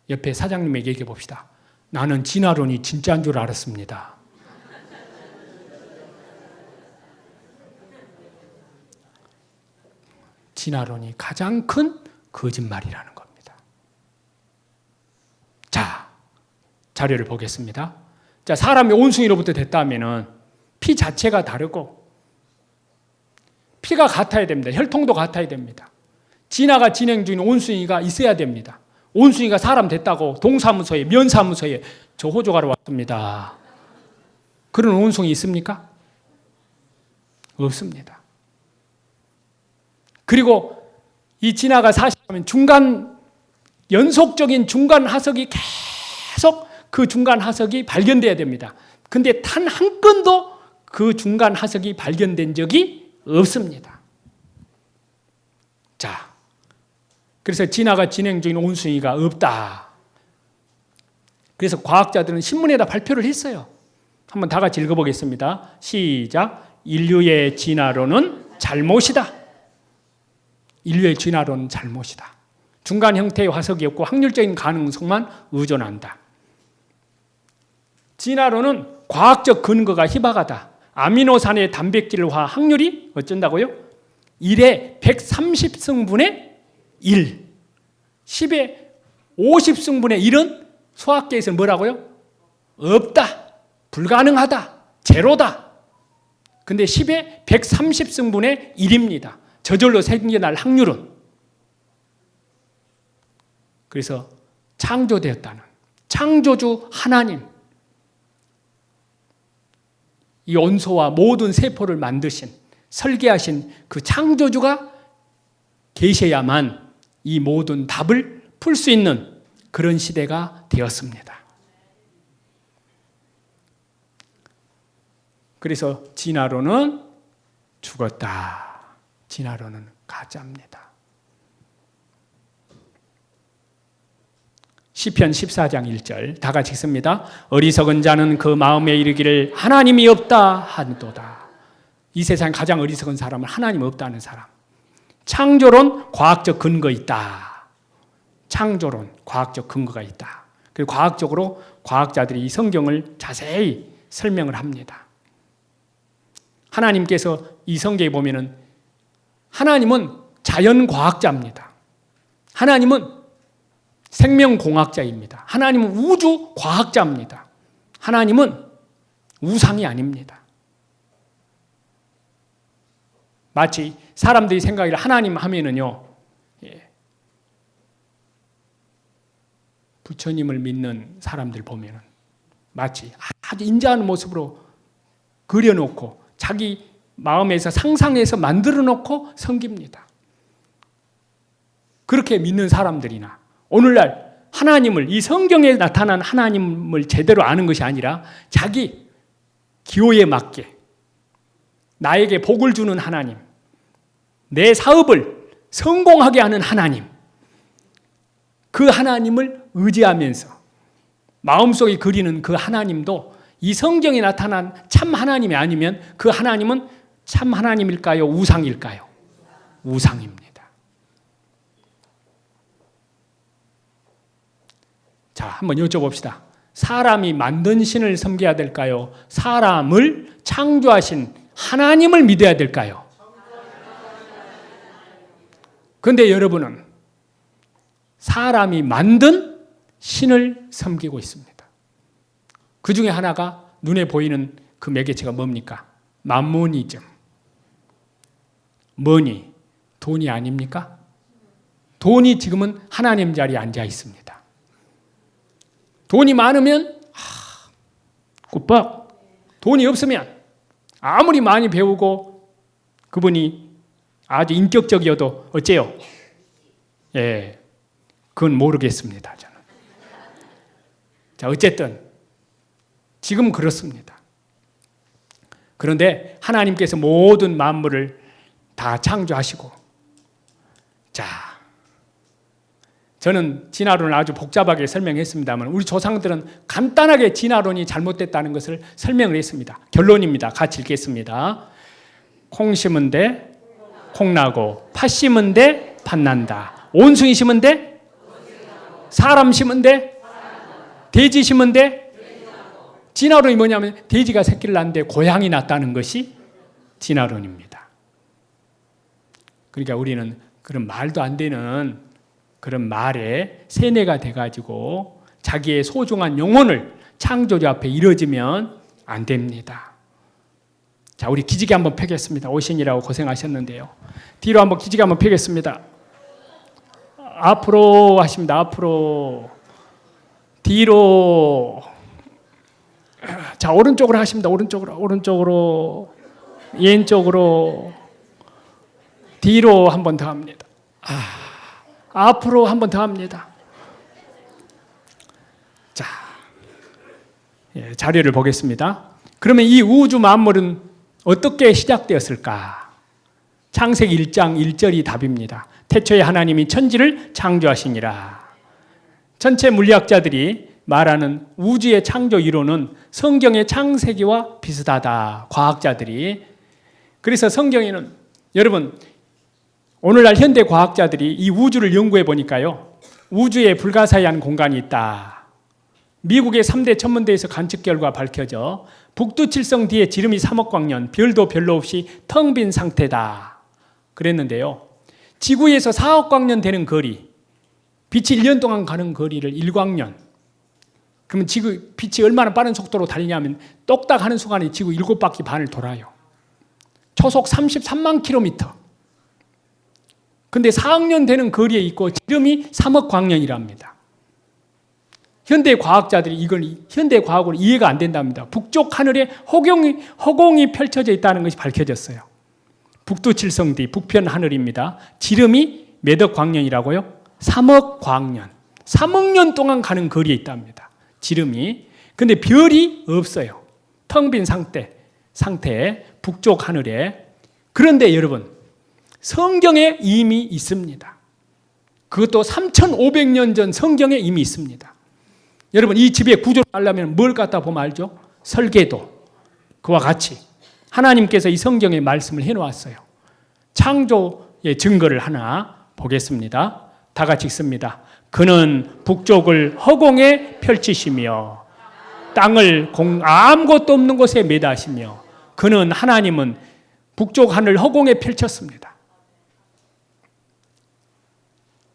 옆에 사장님에게 얘기해 봅시다. 나는 진화론이 진짜인 줄 알았습니다. 진화론이 가장 큰 거짓말이라는 겁니다. 자, 자료를 보겠습니다. 자, 사람이 온숭이로부터 됐다면은 피 자체가 다르고 피가 같아야 됩니다. 혈통도 같아야 됩니다. 진화가 진행 중인 온순이가 있어야 됩니다. 온순이가 사람 됐다고 동사무소에 면사무소에 저 호조가로 왔습니다. 그런 온순이 있습니까? 없습니다. 그리고 이 진화가 사실하면 연속적인 중간 하석이 계속 그 중간 하석이 발견돼야 됩니다. 근데 단 한 건도 그 중간 하석이 발견된 적이 없습니다. 자, 그래서 진화가 진행 중인 온순이가 없다. 그래서 과학자들은 신문에다 발표를 했어요. 한번 다 같이 읽어보겠습니다. 시작. 인류의 진화론은 잘못이다. 인류의 진화론은 잘못이다. 중간 형태의 화석이 없고 확률적인 가능성만 의존한다. 진화론은 과학적 근거가 희박하다. 아미노산의 단백질화 확률이 어쩐다고요? 1에 130승분의 1. 10에 50승분의 1은 수학계에서는 뭐라고요? 없다. 불가능하다. 제로다. 근데 10에 130승분의 1입니다. 저절로 생겨날 확률은. 그래서 창조되었다는 창조주 하나님, 이 온소와 모든 세포를 만드신 설계하신 그 창조주가 계셔야만 이 모든 답을 풀 수 있는 그런 시대가 되었습니다. 그래서 진화론은 죽었다. 진화론은 가짜입니다. 시편 14장 1절 다 같이 읽습니다. 어리석은 자는 그 마음에 이르기를 하나님이 없다 한도다. 이 세상 가장 어리석은 사람은 하나님 없다는 사람. 창조론 과학적 근거 있다. 창조론 과학적 근거가 있다. 그리고 과학적으로 과학자들이 이 성경을 자세히 설명을 합니다. 하나님께서 이 성경에 보면은 하나님은 자연과학자입니다. 하나님은 생명공학자입니다. 하나님은 우주과학자입니다. 하나님은 우상이 아닙니다. 마치 사람들이 생각을 하나님 하면은요, 부처님을 믿는 사람들 보면은 마치 아주 인자한 모습으로 그려놓고 자기 마음에서 상상해서 만들어 놓고 섬깁니다. 그렇게 믿는 사람들이나 오늘날 하나님을, 이 성경에 나타난 하나님을 제대로 아는 것이 아니라 자기 기호에 맞게 나에게 복을 주는 하나님, 내 사업을 성공하게 하는 하나님, 그 하나님을 의지하면서 마음속에 그리는 그 하나님도 이 성경에 나타난 참 하나님이 아니면 그 하나님은 참 하나님일까요? 우상일까요? 우상입니다. 자, 한번 여쭤봅시다. 사람이 만든 신을 섬겨야 될까요? 사람을 창조하신 하나님을 믿어야 될까요? 그런데 여러분은 사람이 만든 신을 섬기고 있습니다. 그 중에 하나가 눈에 보이는 그 매개체가 뭡니까? 맘모니즘. 머니, 돈이 아닙니까? 돈이 지금은 하나님 자리에 앉아 있습니다. 돈이 많으면 굿밥. 돈이 없으면 아무리 많이 배우고 그분이 아주 인격적이어도 어째요? 예, 그건 모르겠습니다. 저는. 자, 어쨌든 지금 그렇습니다. 그런데 하나님께서 모든 만물을 다 창조하시고, 자, 저는 진화론을 아주 복잡하게 설명했습니다만 우리 조상들은 간단하게 진화론이 잘못됐다는 것을 설명을 했습니다. 결론입니다. 같이 읽겠습니다. 콩 심은 데 콩 나고, 팥 심은 데 팥 난다. 온숭이 심은 데, 사람 심은 데, 돼지 심은 데. 진화론이 뭐냐면 돼지가 새끼를 낳는데 고양이 낳았다는 것이 진화론입니다. 그러니까 우리는 그런 말도 안 되는 그런 말에 세뇌가 돼가지고 자기의 소중한 영혼을 창조주 앞에 이뤄지면 안 됩니다. 자, 우리 기지개 한번 펴겠습니다. 오신이라고 고생하셨는데요. 뒤로 한번 기지개 한번 펴겠습니다. 앞으로 하십니다. 앞으로. 뒤로. 자, 오른쪽으로 하십니다. 오른쪽으로. 왼쪽으로. 뒤로 한 번 더 합니다. 앞으로 한 번 더 합니다. 자, 자료를 보겠습니다. 그러면 이 우주 만물은 어떻게 시작되었을까? 창세기 1장 1절이 답입니다. 태초에 하나님이 천지를 창조하시니라. 전체 물리학자들이 말하는 우주의 창조 이론은 성경의 창세기와 비슷하다. 과학자들이. 그래서 성경에는 여러분 오늘날 현대 과학자들이 이 우주를 연구해 보니까요. 우주에 불가사의한 공간이 있다. 미국의 3대 천문대에서 관측 결과 밝혀져 북두칠성 뒤에 지름이 3억 광년, 별도 별로 없이 텅 빈 상태다. 그랬는데요. 지구에서 4억 광년 되는 거리, 빛이 1년 동안 가는 거리를 1광년. 그러면 빛이 얼마나 빠른 속도로 달리냐면 똑딱 하는 순간에 지구 7바퀴 반을 돌아요. 초속 33만 킬로미터. 근데 4억 년 되는 거리에 있고 지름이 3억 광년이랍니다. 현대 과학자들이 이걸 현대 과학으로 이해가 안 된답니다. 북쪽 하늘에 허공이 펼쳐져 있다는 것이 밝혀졌어요. 북두칠성 뒤 북편 하늘입니다. 지름이 몇억 광년이라고요? 3억 광년. 3억 년 동안 가는 거리에 있답니다. 지름이. 근데 별이 없어요. 텅 빈 상태에 북쪽 하늘에. 그런데 여러분 성경에 이미 있습니다. 그것도 3,500년 전 성경에 이미 있습니다. 여러분 이 집의 구조를 알려면 뭘 갖다 보면 알죠? 설계도. 그와 같이 하나님께서 이 성경에 말씀을 해놓았어요. 창조의 증거를 하나 보겠습니다. 다 같이 읽습니다. 그는 북쪽을 허공에 펼치시며 땅을 아무것도 없는 곳에 매다시며 그는 하나님은 북쪽 하늘 허공에 펼쳤습니다.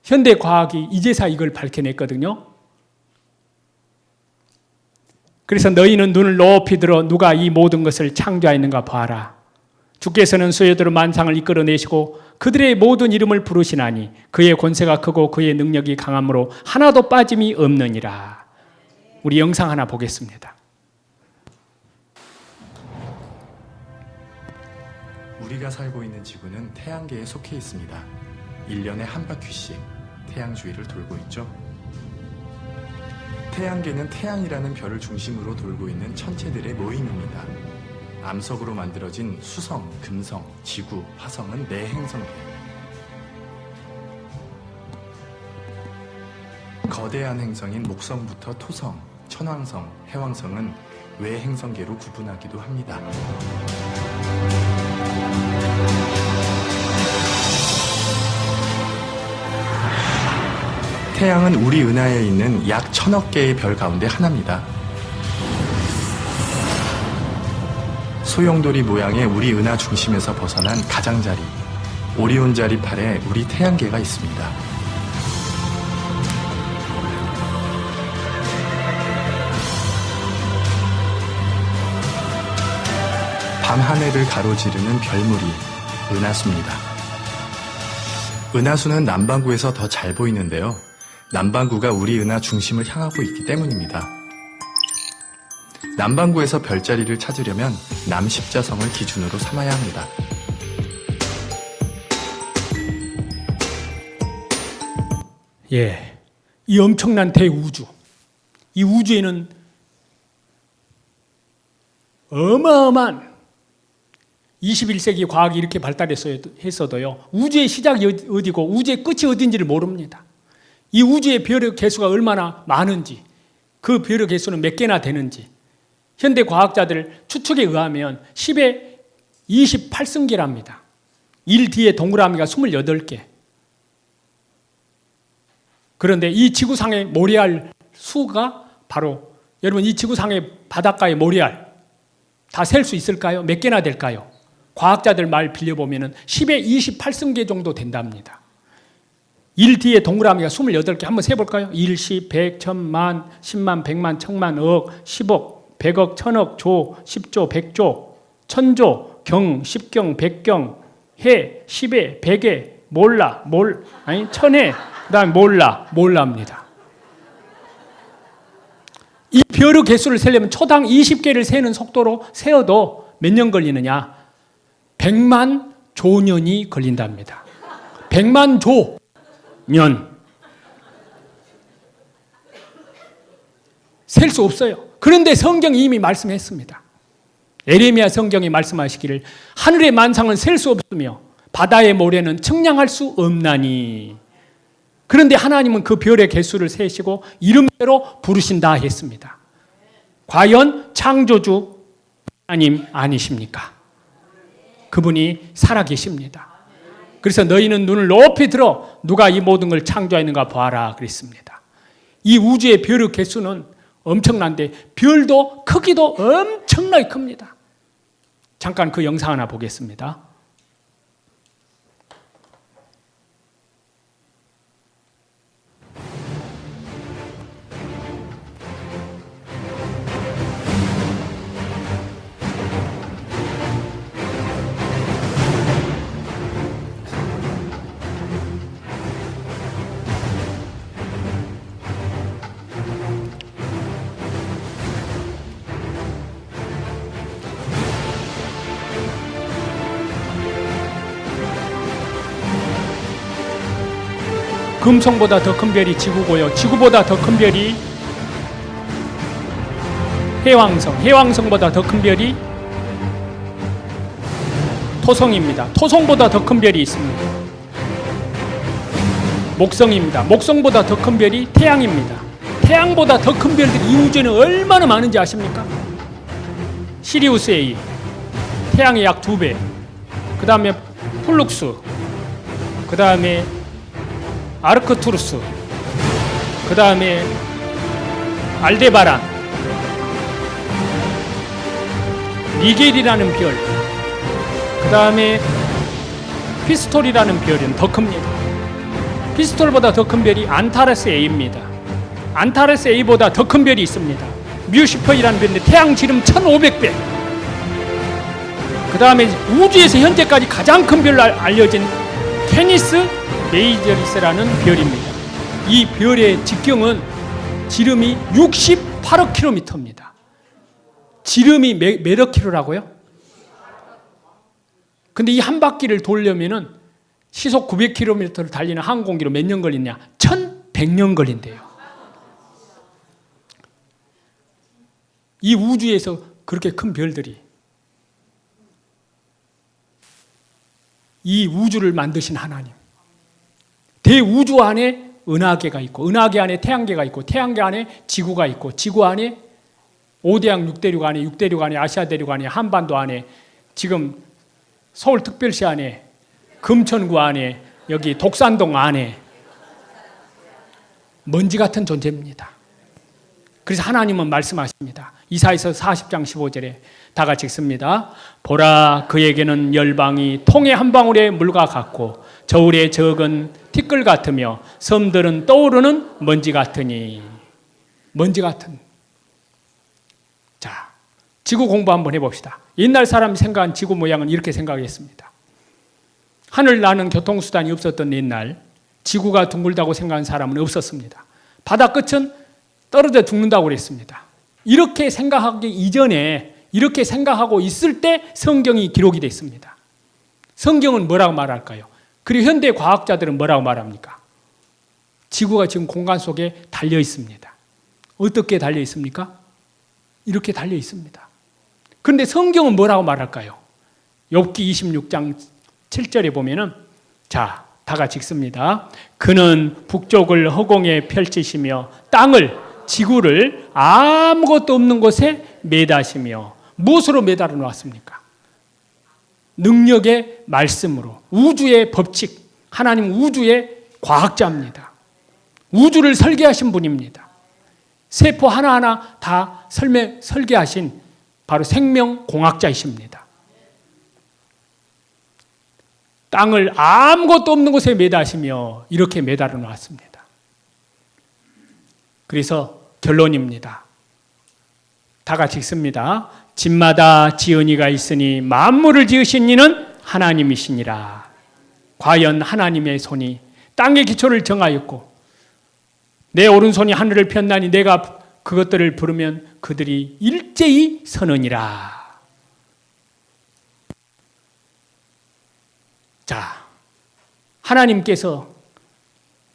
현대 과학이 이제서 이걸 밝혀냈거든요. 그래서 너희는 눈을 높이 들어 누가 이 모든 것을 창조하였는가 봐라. 주께서는 수요대로 만상을 이끌어내시고 그들의 모든 이름을 부르시나니 그의 권세가 크고 그의 능력이 강함으로 하나도 빠짐이 없느니라. 우리 영상 하나 보겠습니다. 우리가 살고 있는 지구는 태양계에 속해 있습니다. 1년에 한 바퀴씩 태양 주위를 돌고 있죠. 태양계는 태양이라는 별을 중심으로 돌고 있는 천체들의 모임입니다. 암석으로 만들어진 수성, 금성, 지구, 화성은 내행성계. 거대한 행성인 목성부터 토성, 천왕성, 해왕성은 외행성계로 구분하기도 합니다. 태양은 우리 은하에 있는 약 1000억 개의 별 가운데 하나입니다. 소용돌이 모양의 우리 은하 중심에서 벗어난 가장자리, 오리온자리 팔에 우리 태양계가 있습니다. 밤하늘을 가로지르는 별무리, 은하수입니다. 은하수는 남반구에서 더 잘 보이는데요. 남반구가 우리 은하 중심을 향하고 있기 때문입니다. 남반구에서 별자리를 찾으려면 남십자성을 기준으로 삼아야 합니다. 이 엄청난 대우주, 이 우주에는 어마어마한 21세기 과학이 이렇게 발달했어도요, 우주의 시작이 어디고 우주의 끝이 어딘지를 모릅니다. 이 우주의 별의 개수가 얼마나 많은지, 그 별의 개수는 몇 개나 되는지, 현대 과학자들 추측에 의하면 10의 28승계랍니다. 1 뒤에 동그라미가 28개. 그런데 이 지구상의 모래알 수가 바로, 여러분 이 지구상의 바닷가의 모래알 다 셀 수 있을까요? 몇 개나 될까요? 과학자들 말 빌려보면 10의 28승계 정도 된답니다. 1 뒤에 동그라미가 28개 한번 세볼까요? 1, 10, 100, 1000만, 10만, 100만, 1000만, 억, 10억, 100억, 1000억, 조, 10조, 100조, 천조, 경, 십경, 백경, 해, 십에, 백에, 몰라, 아니 천해, 그다음에 몰라입니다. 이 별의 개수를 세려면 초당 20개를 세는 속도로 세어도 몇 년 걸리느냐? 100만 조년이 걸린답니다. 100만 조년. 셀 수 없어요. 그런데 성경이 이미 말씀했습니다. 에레미야 성경이 말씀하시기를 하늘의 만상은 셀 수 없으며 바다의 모래는 측량할 수 없나니. 그런데 하나님은 그 별의 개수를 세시고 이름대로 부르신다 했습니다. 과연 창조주 하나님 아니십니까? 그분이 살아계십니다. 그래서 너희는 눈을 높이 들어 누가 이 모든 걸 창조했는가 봐라 그랬습니다. 이 우주의 별의 개수는 엄청난데 별도 크기도 엄청나게 큽니다. 잠깐 그 영상 하나 보겠습니다. 금성보다 더 큰 별이 지구고요. 지구보다 더 큰 별이 해왕성, 해왕성보다 더 큰 별이 토성입니다. 토성보다 더 큰 별이 있습니다. 목성입니다. 목성보다 더 큰 별이 태양입니다. 태양보다 더 큰 별들이 이 우주에는 얼마나 많은지 아십니까? 시리우스 A, 태양의 약 2배, 그 다음에 플룩스, 그 다음에 아르크투루스, 그 다음에 알데바란, 니겔이라는 별, 그 다음에 피스톨이라는 별은 더 큽니다. 피스톨보다 더 큰 별이 안타레스 A입니다. 안타레스 A보다 더 큰 별이 있습니다. 뮤시퍼이라는 별인데 태양 지름 1500배. 그 다음에 우주에서 현재까지 가장 큰 별로 알려진 케니스 메이저리스라는 별입니다. 이 별의 직경은 지름이 68억 킬로미터입니다. 지름이 몇억 킬로라고요? 근데 이 한 바퀴를 돌려면은 시속 900km를 달리는 항공기로 몇 년 걸리냐? 1100년 걸린대요. 이 우주에서 그렇게 큰 별들이 이 우주를 만드신 하나님, 대우주 안에 은하계가 있고 은하계 안에 태양계가 있고 태양계 안에 지구가 있고 지구 안에 5대양 6대륙 안에 6대륙 안에 아시아 대륙 안에 한반도 안에 지금 서울특별시 안에 금천구 안에 여기 독산동 안에 먼지 같은 존재입니다. 그래서 하나님은 말씀하십니다. 이사야서 40장 15절에 다 같이 읽습니다. 보라, 그에게는 열방이 통의 한 방울의 물과 같고 저울의 적은 티끌 같으며 섬들은 떠오르는 먼지 같으니. 먼지 같은. 자, 지구 공부 한번 해봅시다. 옛날 사람이 생각한 지구 모양은 이렇게 생각했습니다. 하늘 나는 교통수단이 없었던 옛날 지구가 둥글다고 생각한 사람은 없었습니다. 바다 끝은 떨어져 죽는다고 그랬습니다. 이렇게 생각하기 이전에 이렇게 생각하고 있을 때 성경이 기록이 되어 있습니다. 성경은 뭐라고 말할까요? 그리고 현대 과학자들은 뭐라고 말합니까? 지구가 지금 공간 속에 달려 있습니다. 어떻게 달려 있습니까? 이렇게 달려 있습니다. 그런데 성경은 뭐라고 말할까요? 욥기 26장 7절에 보면은 자, 다 같이 읽습니다. 그는 북쪽을 허공에 펼치시며 땅을 지구를 아무것도 없는 곳에 매다시며 무엇으로 매달아 놓았습니까? 능력의 말씀으로. 우주의 법칙. 하나님 우주의 과학자입니다. 우주를 설계하신 분입니다. 세포 하나하나 다 설계하신 바로 생명공학자이십니다. 땅을 아무것도 없는 곳에 매다시며 이렇게 매달아 놓았습니다. 그래서 결론입니다. 다 같이 읽습니다. 집마다 지은이가 있으니 만물을 지으신 이는 하나님이시니라. 과연 하나님의 손이 땅의 기초를 정하였고 내 오른손이 하늘을 폈나니 내가 그것들을 부르면 그들이 일제히 서느니라. 자, 하나님께서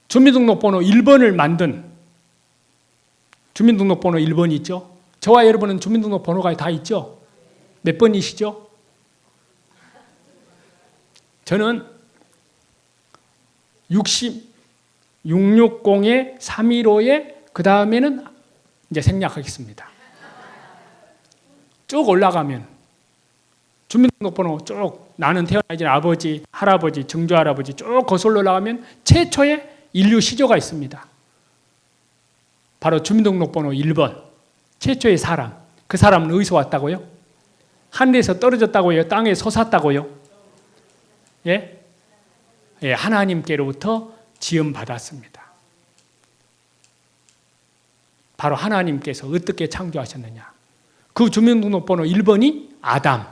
주민등록번호 1번을 만든 주민등록번호 1번 있죠? 저와 여러분은 주민등록번호가 다 있죠? 몇 번이시죠? 저는 660에 315에 그 다음에는 이제 생략하겠습니다. 쭉 올라가면 주민등록번호 쭉 나는 태어나기 전 아버지, 할아버지, 증조할아버지 쭉 거슬러 올라가면 최초의 인류 시조가 있습니다. 바로 주민등록번호 1번 최초의 사람. 그 사람은 어디서 왔다고요? 하늘에서 떨어졌다고요? 땅에 솟았다고요? 예? 예, 하나님께로부터 지음받았습니다. 바로 하나님께서 어떻게 창조하셨느냐. 그 주민등록번호 1번이 아담,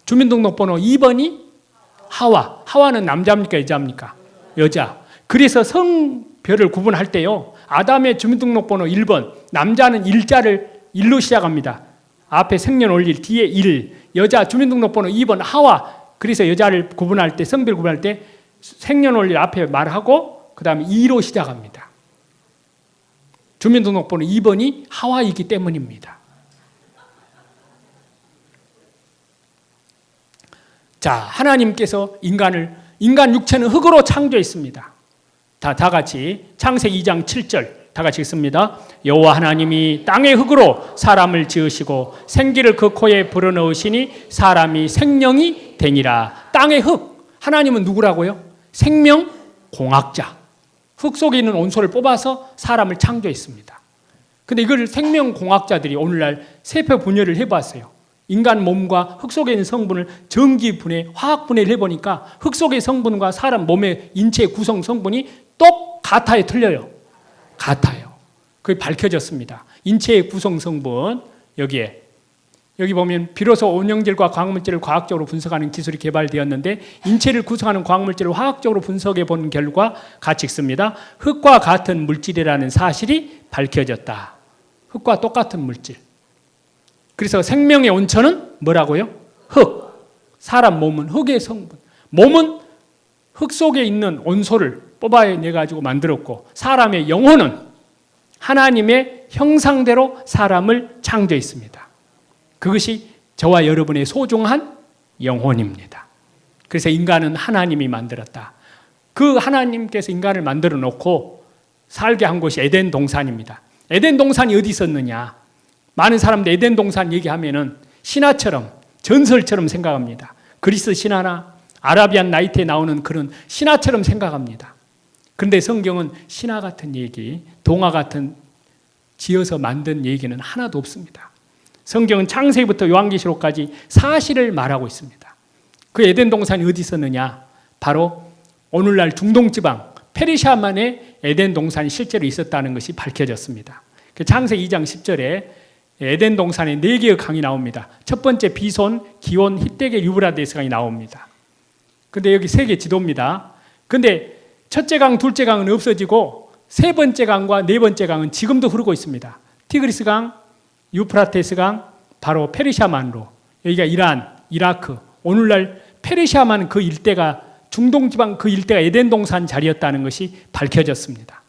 주민등록번호 2번이 하와. 하와는 남자입니까? 여자입니까? 여자. 그래서 성별을 구분할 때요, 아담의 주민등록번호 1번, 남자는 일자를 1로 시작합니다. 앞에 생년월일, 뒤에 1. 여자 주민등록번호 2번 하와. 그래서 여자를 구분할 때, 성별 구분할 때 생년월일 앞에 말하고 그 다음에 2로 시작합니다. 주민등록번호 2번이 하와이기 때문입니다. 자, 하나님께서 인간 육체는 흙으로 창조했습니다. 다 같이 창세기 2장 7절 다 같이 읽습니다. 여호와 하나님이 땅의 흙으로 사람을 지으시고 생기를 그 코에 불어넣으시니 사람이 생명이 되니라. 땅의 흙. 하나님은 누구라고요? 생명공학자. 흙 속에 있는 온소를 뽑아서 사람을 창조했습니다. 근데 이걸 생명공학자들이 오늘날 세포 분열을 해봤어요. 인간 몸과 흙 속에 있는 성분을 전기 분해, 화학 분해를 해보니까 흙 속의 성분과 사람 몸의 인체 구성 성분이 똑같아요, 틀려요? 같아요. 그게 밝혀졌습니다. 인체의 구성 성분, 여기 보면 비로소 온영질과 광물질을 과학적으로 분석하는 기술이 개발되었는데 인체를 구성하는 광물질을 화학적으로 분석해 본 결과 같이 읽습니다. 흙과 같은 물질이라는 사실이 밝혀졌다. 흙과 똑같은 물질. 그래서 생명의 온천은 뭐라고요? 흙. 사람 몸은 흙의 성분. 몸은 흙 속에 있는 온소를 뽑아내가지고 만들었고 사람의 영혼은 하나님의 형상대로 사람을 창조했습니다. 그것이 저와 여러분의 소중한 영혼입니다. 그래서 인간은 하나님이 만들었다. 그 하나님께서 인간을 만들어 놓고 살게 한 곳이 에덴 동산입니다. 에덴 동산이 어디 있었느냐? 많은 사람들 에덴 동산 얘기하면은 신화처럼 전설처럼 생각합니다. 그리스 신화나 아라비안 나이트에 나오는 그런 신화처럼 생각합니다. 그런데 성경은 신화 같은 얘기, 동화 같은 지어서 만든 얘기는 하나도 없습니다. 성경은 창세기부터 요한계시록까지 사실을 말하고 있습니다. 그 에덴 동산이 어디 있었느냐? 바로 오늘날 중동지방 페르시아만에 에덴 동산이 실제로 있었다는 것이 밝혀졌습니다. 창세기 2장 10절에 에덴 동산에 4개의 강이 나옵니다. 첫 번째 비손, 기온, 히데겔, 유브라데스 강이 나옵니다. 근데 여기 3개 지도입니다. 근데 첫째 강, 둘째 강은 없어지고 세 번째 강과 네 번째 강은 지금도 흐르고 있습니다. 티그리스 강, 유프라테스 강, 바로 페르시아만로. 여기가 이란, 이라크. 오늘날 페르시아만 그 일대가 중동지방 그 일대가 에덴 동산 자리였다는 것이 밝혀졌습니다.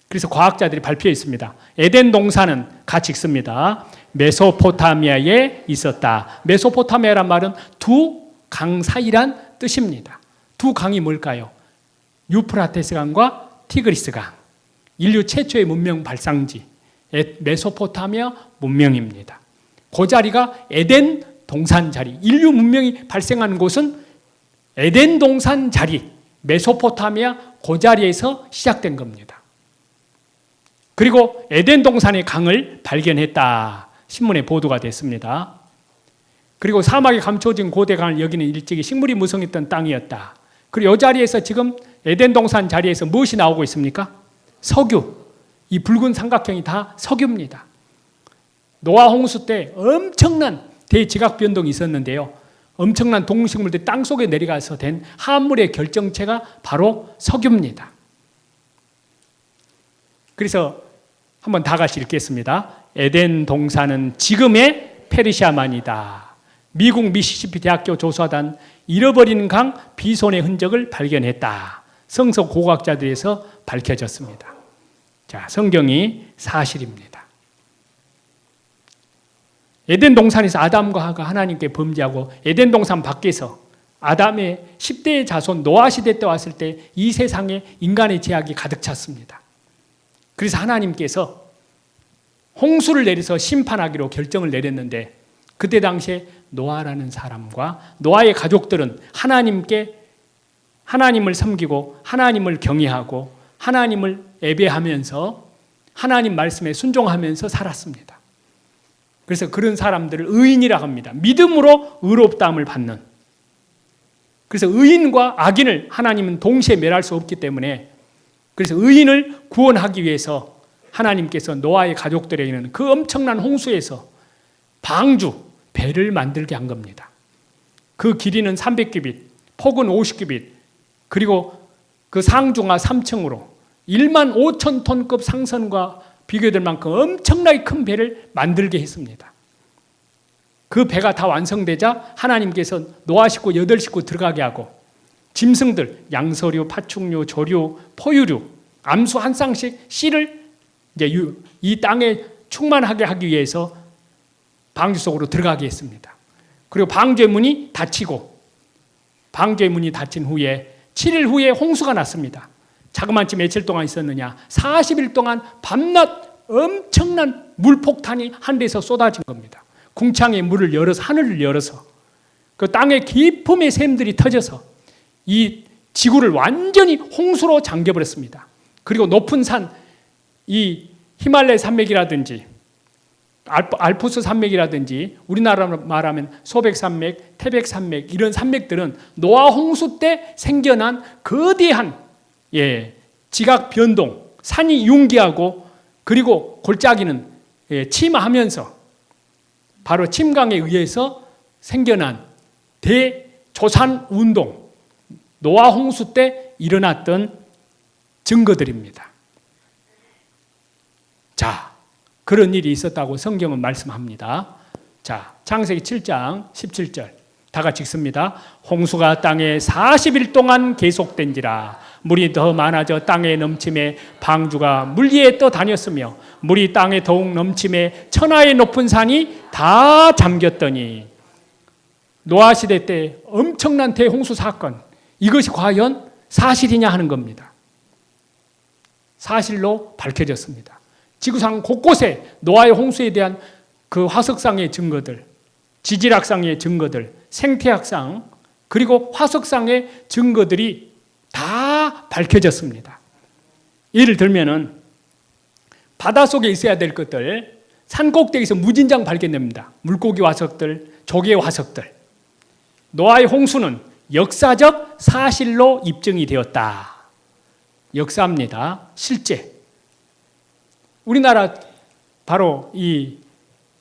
그래서 과학자들이 발표했습니다. 에덴 동산은 같이 읽습니다. 메소포타미아에 있었다. 메소포타미아란 말은 두 강 사이란 뜻입니다. 두 강이 뭘까요? 유프라테스 강과 티그리스 강. 인류 최초의 문명 발상지 메소포타미아 문명입니다. 그 자리가 에덴 동산 자리. 인류 문명이 발생한 곳은 에덴 동산 자리, 메소포타미아 그 자리에서 시작된 겁니다. 그리고 에덴 동산의 강을 발견했다. 신문에 보도가 됐습니다. 그리고 사막에 감춰진 고대 강을 여기는 일찍이 식물이 무성했던 땅이었다. 그리고 이 자리에서 지금 에덴 동산 자리에서 무엇이 나오고 있습니까? 석유. 이 붉은 삼각형이 다 석유입니다. 노아 홍수 때 엄청난 대지각 변동이 있었는데요. 엄청난 동식물들이 땅속에 내려가서 된 화합물의 결정체가 바로 석유입니다. 그래서 한번 다 같이 읽겠습니다. 에덴 동산은 지금의 페르시아만이다. 미국 미시시피 대학교 조사단 잃어버린 강 비손의 흔적을 발견했다. 성서 고고학자들에서 밝혀졌습니다. 자, 성경이 사실입니다. 에덴 동산에서 아담과 하가 하나님께 범죄하고 에덴 동산 밖에서 아담의 10대의 자손 노아 시대 때 왔을 때 이 세상에 인간의 죄악이 가득 찼습니다. 그래서 하나님께서 홍수를 내려서 심판하기로 결정을 내렸는데 그때 당시에 노아라는 사람과 노아의 가족들은 하나님을 섬기고 하나님을 경외하고 하나님을 예배하면서 하나님 말씀에 순종하면서 살았습니다. 그래서 그런 사람들을 의인이라고 합니다. 믿음으로 의롭다함을 받는. 그래서 의인과 악인을 하나님은 동시에 멸할 수 없기 때문에 그래서 의인을 구원하기 위해서 하나님께서 노아의 가족들에게는 그 엄청난 홍수에서 방주, 배를 만들게 한 겁니다. 그 길이는 300규빗, 폭은 50규빗, 그리고 그 상중하 3층으로 1만 5천 톤급 상선과 비교될 만큼 엄청나게 큰 배를 만들게 했습니다. 그 배가 다 완성되자 하나님께서 노아 식구 8식구 들어가게 하고 짐승들, 양서류, 파충류, 조류, 포유류, 암수 한 쌍씩 씨를 이제 이 땅에 충만하게 하기 위해서 방주 속으로 들어가게 했습니다. 그리고 방주의 문이 닫히고 방주의 문이 닫힌 후에 7일 후에 홍수가 났습니다. 자그마치 며칠 동안 있었느냐? 40일 동안 밤낮 엄청난 물폭탄이 하늘에서 쏟아진 겁니다. 궁창의 물을 열어서 하늘을 열어서 그 땅의 깊음의 샘들이 터져서 이 지구를 완전히 홍수로 잠겨버렸습니다. 그리고 높은 산, 이 히말라야 산맥이라든지 알프스 산맥이라든지 우리나라로 말하면 소백산맥, 태백산맥 이런 산맥들은 노아 홍수 때 생겨난 거대한 지각 변동, 산이 융기하고 그리고 골짜기는 침하면서 바로 침강에 의해서 생겨난 대조산 운동, 노아 홍수 때 일어났던 증거들입니다. 자, 그런 일이 있었다고 성경은 말씀합니다. 자, 창세기 7장 17절 다 같이 읽습니다. 홍수가 땅에 40일 동안 계속된지라 물이 더 많아져 땅에 넘침에 방주가 물 위에 떠다녔으며 물이 땅에 더욱 넘침에 천하의 높은 산이 다 잠겼더니 노아 시대 때 엄청난 대홍수 사건, 이것이 과연 사실이냐 하는 겁니다. 사실로 밝혀졌습니다. 지구상 곳곳에 노아의 홍수에 대한 그 화석상의 증거들, 지질학상의 증거들, 생태학상, 그리고 화석상의 증거들이 다 밝혀졌습니다. 예를 들면은 바닷속에 있어야 될 것들, 산꼭대기에서 무진장 발견됩니다. 물고기 화석들, 조개 화석들. 노아의 홍수는 역사적 사실로 입증이 되었다. 역사입니다. 실제. 우리나라 바로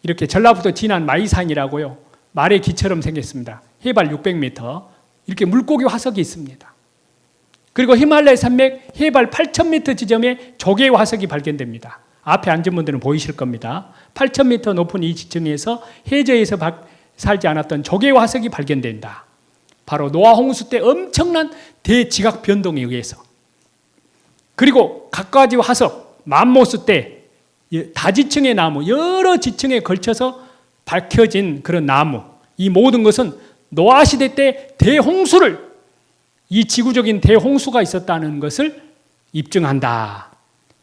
이렇게 전라북도 진안 마이산이라고요. 말의 기처럼 생겼습니다. 해발 600m. 이렇게 물고기 화석이 있습니다. 그리고 히말라야 산맥 해발 8,000m 지점에 조개 화석이 발견됩니다. 앞에 앉은 분들은 보이실 겁니다. 8,000m 높은 이 지층에서 해저에서 살지 않았던 조개 화석이 발견된다. 바로 노아 홍수 때 엄청난 대지각 변동에 의해서. 그리고 갖가지 화석, 맘모스 때 다지층의 나무, 여러 지층에 걸쳐서 밝혀진 그런 나무, 이 모든 것은 노아 시대 때 대홍수를, 이 지구적인 대홍수가 있었다는 것을 입증한다.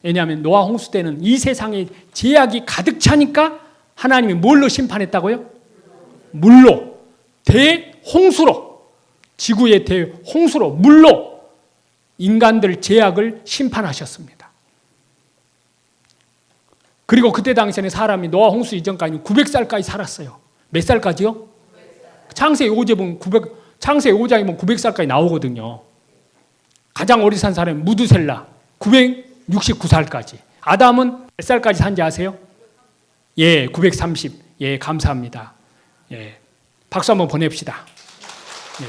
왜냐하면 노아 홍수 때는 이 세상에 죄악이 가득 차니까 하나님이 뭘로 심판했다고요? 물로, 대홍수로, 지구의 대홍수로, 물로 인간들 죄악을 심판하셨습니다. 그리고 그때 당시에는 사람이 노아 홍수 이전까지 900살까지 살았어요. 몇 살까지요? 창세기 5장에 보면 900살까지 나오거든요. 가장 오래 산 사람이 무두셀라 969살까지. 아담은 몇 살까지 산지 아세요? 예, 930. 예, 감사합니다. 예, 박수 한번 보냅시다. 예.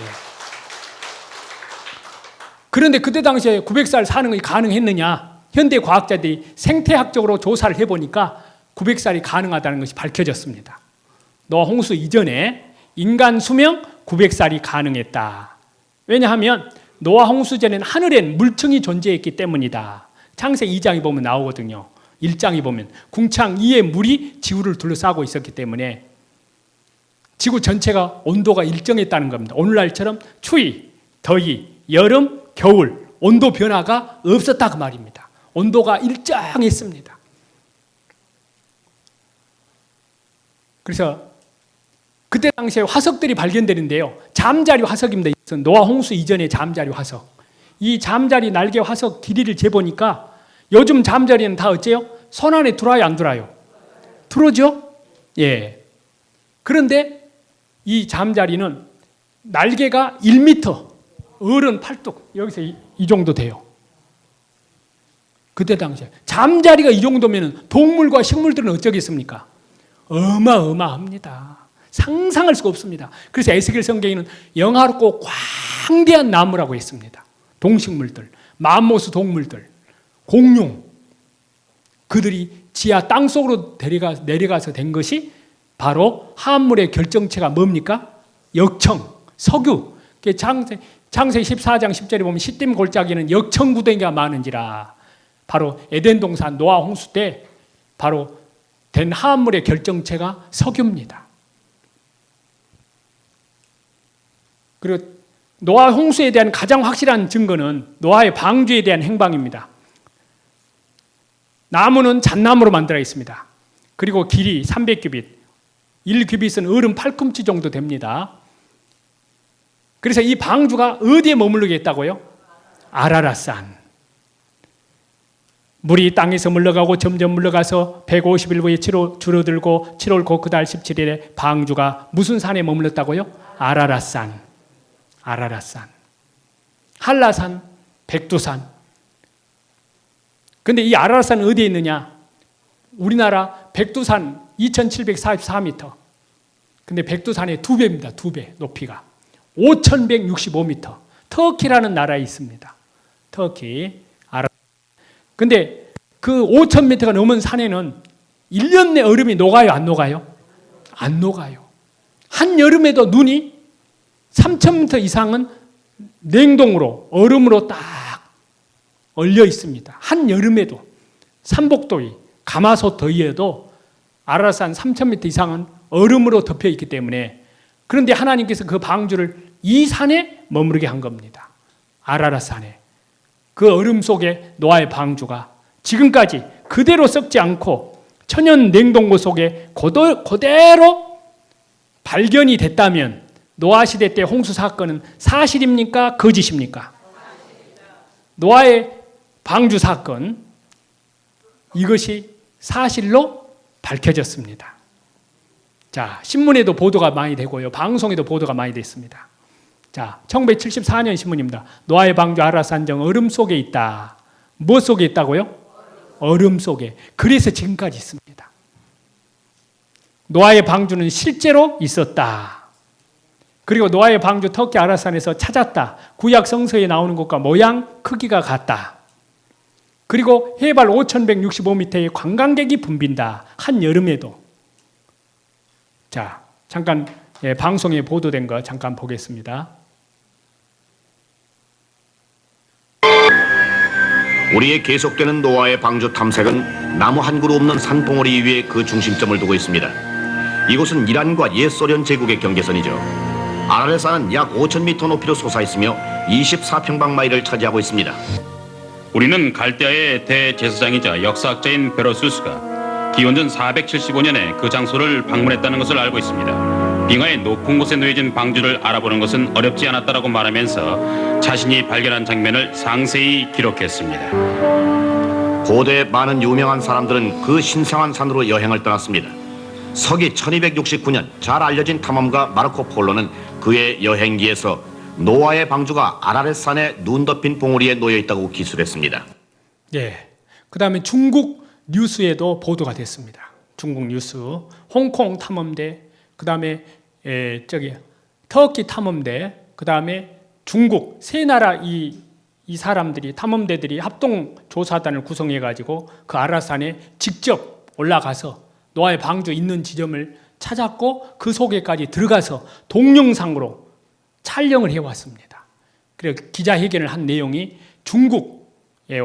그런데 그때 당시에 900살 사는 것이 가능했느냐? 현대 과학자들이 생태학적으로 조사를 해보니까 900살이 가능하다는 것이 밝혀졌습니다. 노아 홍수 이전에 인간 수명 900살이 가능했다. 왜냐하면 노아 홍수 전에는 하늘엔 물층이 존재했기 때문이다. 창세기 2장에 보면 나오거든요. 1장에 보면 궁창 위에 물이 지구를 둘러싸고 있었기 때문에 지구 전체가 온도가 일정했다는 겁니다. 오늘날처럼 추위, 더위, 여름, 겨울 온도 변화가 없었다 그 말입니다. 온도가 일정했습니다. 그래서 그때 당시에 화석들이 발견되는데요. 잠자리 화석입니다. 노아 홍수 이전의 잠자리 화석. 이 잠자리 날개 화석 길이를 재보니까 요즘 잠자리는 다 어째요? 손 안에 들어와요, 안 들어와요? 들어오죠? 예. 그런데 이 잠자리는 날개가 1m, 어른 팔뚝, 여기서 이 정도 돼요. 그때 당시에. 잠자리가 이 정도면 동물과 식물들은 어쩌겠습니까? 어마어마합니다. 상상할 수가 없습니다. 그래서 에스겔 성경에는 영화롭고 광대한 나무라고 했습니다. 동식물들, 맘모스 동물들, 공룡, 그들이 지하 땅속으로 내려가서 된 것이 바로 화합물의 결정체가 뭡니까? 역청, 석유. 창세기 14장 10절에 보면 시딤 골짜기는 역청구덩이가 많은지라. 바로 에덴 동산 노아 홍수 때 바로 된 화합물의 결정체가 석유입니다. 그리고 노아 홍수에 대한 가장 확실한 증거는 노아의 방주에 대한 행방입니다. 나무는 잣나무로 만들어 있습니다. 그리고 길이 300규빗, 1규빗은 어른 팔꿈치 정도 됩니다. 그래서 이 방주가 어디에 머무르게 했다고요? 아라랏산. 물이 땅에서 물러가고 점점 물러가서 150일 후에 줄어들고 7월 곧 그달 17일에 방주가 무슨 산에 머물렀다고요? 아라랏산. 아라랏산, 한라산, 백두산. 근데 이 아라랏산은 어디에 있느냐? 우리나라 백두산 2744m. 근데 백두산의 2배입니다. 2배 높이가. 5165m. 터키라는 나라에 있습니다. 터키. 근데 그 5000m가 넘은 산에는 1년 내 얼음이 녹아요, 안 녹아요? 안 녹아요. 한여름에도 눈이 3000m 이상은 냉동으로, 얼음으로 딱 얼려 있습니다. 한여름에도, 삼복더위, 가마솥 더위에도 아라랏산 3000m 이상은 얼음으로 덮여 있기 때문에, 그런데 하나님께서 그 방주를 이 산에 머무르게 한 겁니다. 아라랏산에. 그 얼음 속에 노아의 방주가 지금까지 그대로 썩지 않고 천연 냉동고 속에 그대로 발견이 됐다면 노아 시대 때 홍수 사건은 사실입니까? 거짓입니까? 노아의 방주 사건, 이것이 사실로 밝혀졌습니다. 자, 신문에도 보도가 많이 되고요. 방송에도 보도가 많이 됐습니다. 자, 1974년 신문입니다. 노아의 방주 아라산정 얼음 속에 있다. 무엇 속에 있다고요? 얼음 속에. 그래서 지금까지 있습니다. 노아의 방주는 실제로 있었다. 그리고 노아의 방주 터키 아라산에서 찾았다. 구약 성서에 나오는 것과 모양, 크기가 같다. 그리고 해발 5165m의 관광객이 붐빈다. 한여름에도. 자, 잠깐 방송에 보도된 거 잠깐 보겠습니다. 우리의 계속되는 노아의 방주 탐색은 나무 한 그루 없는 산봉우리 위에 그 중심점을 두고 있습니다. 이곳은 이란과 옛 소련 제국의 경계선이죠. 아라렛산은 약 5000m 높이로 솟아있으며 24평방마일을 차지하고 있습니다. 우리는 갈대아의 대제사장이자 역사학자인 베로수스가 기원전 475년에 그 장소를 방문했다는 것을 알고 있습니다. 빙하의 높은 곳에 놓여진 방주를 알아보는 것은 어렵지 않았다라고 말하면서 자신이 발견한 장면을 상세히 기록했습니다. 고대 많은 유명한 사람들은 그 신성한 산으로 여행을 떠났습니다. 서기 1269년 잘 알려진 탐험가 마르코 폴로는 그의 여행기에서 노아의 방주가 아라렛산의 눈 덮인 봉우리에 놓여 있다고 기술했습니다. 예. 그 다음에 중국 뉴스에도 보도가 됐습니다. 중국 뉴스, 홍콩 탐험대, 그다음에 터키 탐험대, 그다음에 중국 세 나라 이 사람들이 탐험대들이 합동 조사단을 구성해 가지고 그 아라산에 직접 올라가서 노아의 방주 있는 지점을 찾았고 그 속에까지 들어가서 동영상으로 촬영을 해왔습니다. 그래서 기자회견을 한 내용이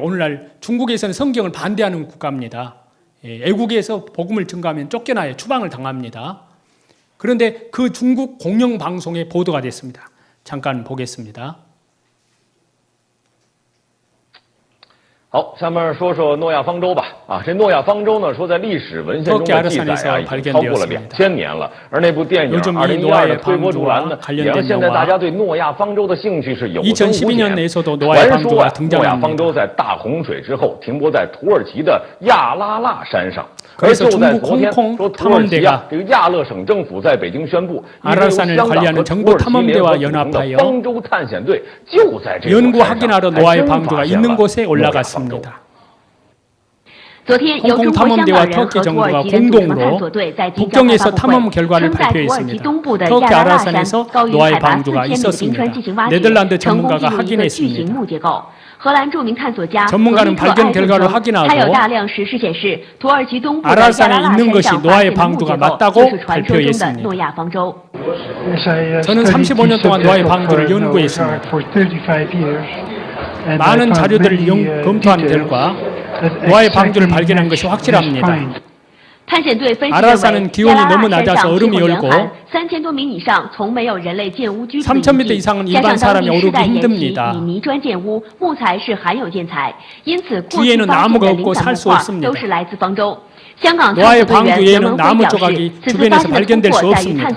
오늘날 중국에서는 성경을 반대하는 국가입니다. 애국에서 복음을 증거하면 쫓겨나요. 추방을 당합니다. 그런데 그 중국 공영방송에 보도가 됐습니다. 잠깐 보겠습니다. 好，下面说说诺亚方舟吧。这诺亚方舟呢，说在历史文献中的记载已经超过了2000年了。而那部电影2012的推波助澜呢，也让现在大家对诺亚方舟的兴趣是有增无减。传说诺亚方舟在大洪水之后停泊在土耳其的亚拉腊山上。 而就在昨天，说土耳其这个亚勒省政府在北京宣布，一支由香港和土耳其联合组成的方舟探险队就在这座山上，还真发现了诺亚方舟。 昨天，由中国香港人和土耳其人组成的探索队在即将发布会，称在土耳其东部的亚拉腊山高于海拔4000米的冰川进行挖掘，成功进入一个巨型木结构。 荷兰著名探索家格里特艾顿说，还有大量石示显示，土耳其东部的亚拉腊山上发现的木结构就是传说中的诺亚方舟。 저는 35년 동안 노아의 방주를 연구했습니다. 많은 자료들을 검토한 결과 노아의 방주를 발견한 것이 확실합니다. 아라산은 기온이 너무 낮아서 얼음이 얼고 3000m 이상은 일반 사람이 오르기 힘듭니다. 주위에는 나무가 없고 살 수 없습니다. 노아의 방주에는 나무 조각이 주변에서 발견될 수 없습니다.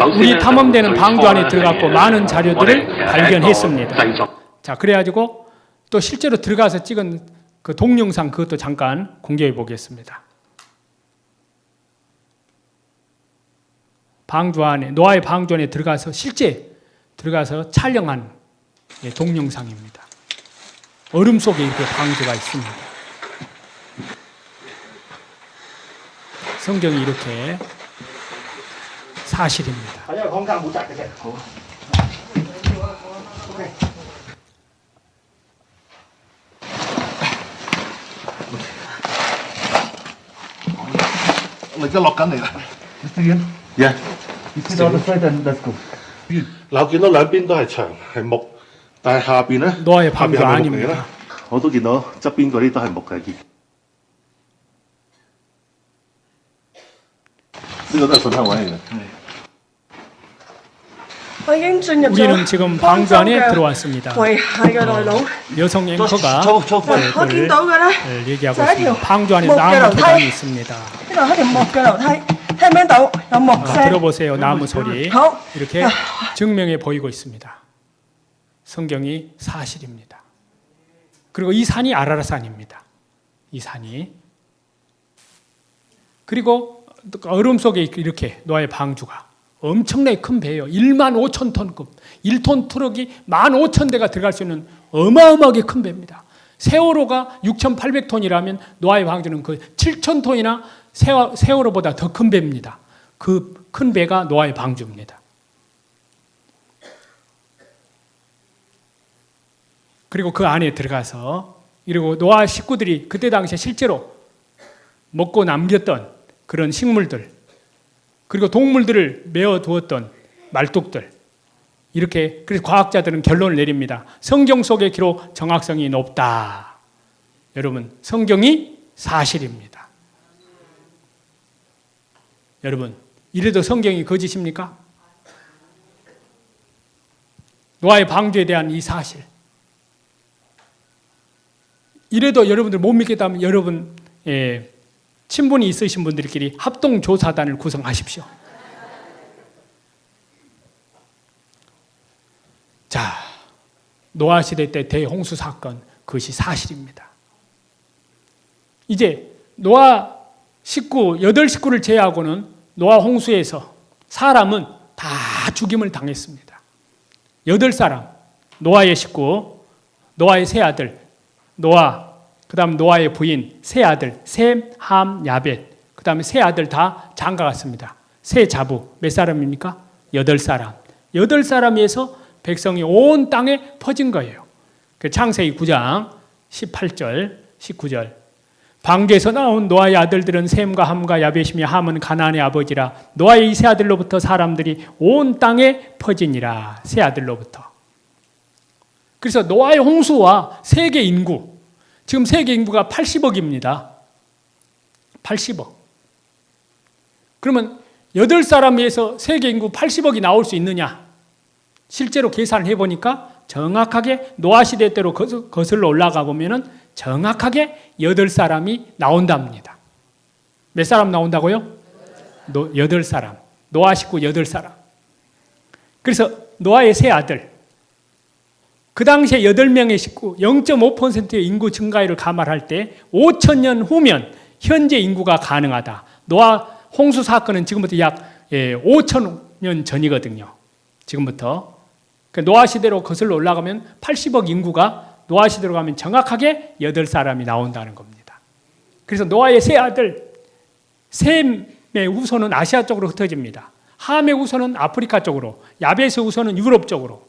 우리 탐험대는 방주 안에 들어갔고 많은 자료들을 발견했습니다. 자, 그래가지고 또 실제로 들어가서 찍은 그 동영상 그것도 잠깐 공개해 보겠습니다. 방주 안에 노아의 방주 안에 들어가서 실제 들어가서 촬영한 동영상입니다. 얼음 속에 이렇게 방주가 있습니다. 성경이 이렇게 사실입니다. Mình cứ lọt cánh này. Dạ. 嗱，見到兩邊都係牆係木，但係下邊咧， 노아의 下邊 방주 係咪木嚟嘅咧？ 아닙니다. 我都見到側邊嗰啲都係木嘅。呢個都係信號位嚟嘅。 우리는 지금 방주 안에 들어왔습니다. 跪下嘅大佬， 여성 앵커가 我見到嘅咧， 얘기하고 있습니다. 방주 안에 나무 계단이 있습니다. 呢度係一條木嘅樓梯，聽唔聽到？有木聲。 들어보세요. 나무 소리.好， 이렇게 증명해 보이고 있습니다. 성경이 사실입니다. 그리고 이 산이 아라라산입니다. 이 산이. 그리고 얼음 속에 이렇게 노아의 방주가 엄청나게 큰 배예요. 15,000톤급. 1톤 트럭이 15,000대가 들어갈 수 있는 어마어마하게 큰 배입니다. 세월호가 6,800톤이라면 노아의 방주는 그 7,000톤이나 세월호보다 더 큰 배입니다. 그 큰 배가 노아의 방주입니다. 그리고 그 안에 들어가서 그리고 노아 식구들이 그때 당시에 실제로 먹고 남겼던 그런 식물들 그리고 동물들을 메어 두었던 말뚝들 이렇게 그래서 과학자들은 결론을 내립니다. 성경 속의 기록 정확성이 높다. 여러분 성경이 사실입니다. 여러분 이래도 성경이 거짓입니까? 노아의 방주에 대한 이 사실 이래도 여러분들 못 믿겠다면 여러분 친분이 있으신 분들끼리 합동조사단을 구성하십시오. 자, 노아 시대 때 대홍수 사건 그것이 사실입니다. 이제 노아 식구 8식구를 제외하고는 노아 홍수에서 사람은 다 죽임을 당했습니다. 8사람 노아의 식구 노아의 세 아들 노아 그 다음 노아의 부인 세 아들 셈, 함, 야벳, 그 다음에 세 아들 다 장가갔습니다. 세 자부 몇 사람입니까? 8사람. 8사람에서 백성이 온 땅에 퍼진 거예요. 그 창세기 9장 18절 19절 방주에서 나온 노아의 아들들은 셈과 함과 야벳이며 함은 가나안의 아버지라. 노아의 이 세 아들로부터 사람들이 온 땅에 퍼지니라. 세 아들로부터. 그래서 노아의 홍수와 세계 인구, 지금 세계 인구가 80억입니다. 80억. 그러면 8사람에서 세계 인구 80억이 나올 수 있느냐? 실제로 계산을 해보니까 정확하게 노아 시대 때로 거슬러 올라가 보면은 정확하게 8사람이 나온답니다. 몇 사람 나온다고요? 8사람. 노아 식구 8사람. 그래서 노아의 세 아들, 그 당시에 8명의 식구, 0.5%의 인구 증가율을 감안할 때 5,000년 후면 현재 인구가 가능하다. 노아 홍수 사건은 지금부터 약 5,000년 전이거든요. 지금부터. 노아 시대로 거슬러 올라가면 80억 인구가 노아 시대로 가면 정확하게 8사람이 나온다는 겁니다. 그래서 노아의 세 아들, 셈의 후손은 아시아 쪽으로 흩어집니다. 함의 후손은 아프리카 쪽으로, 야벳의 후손은 유럽 쪽으로.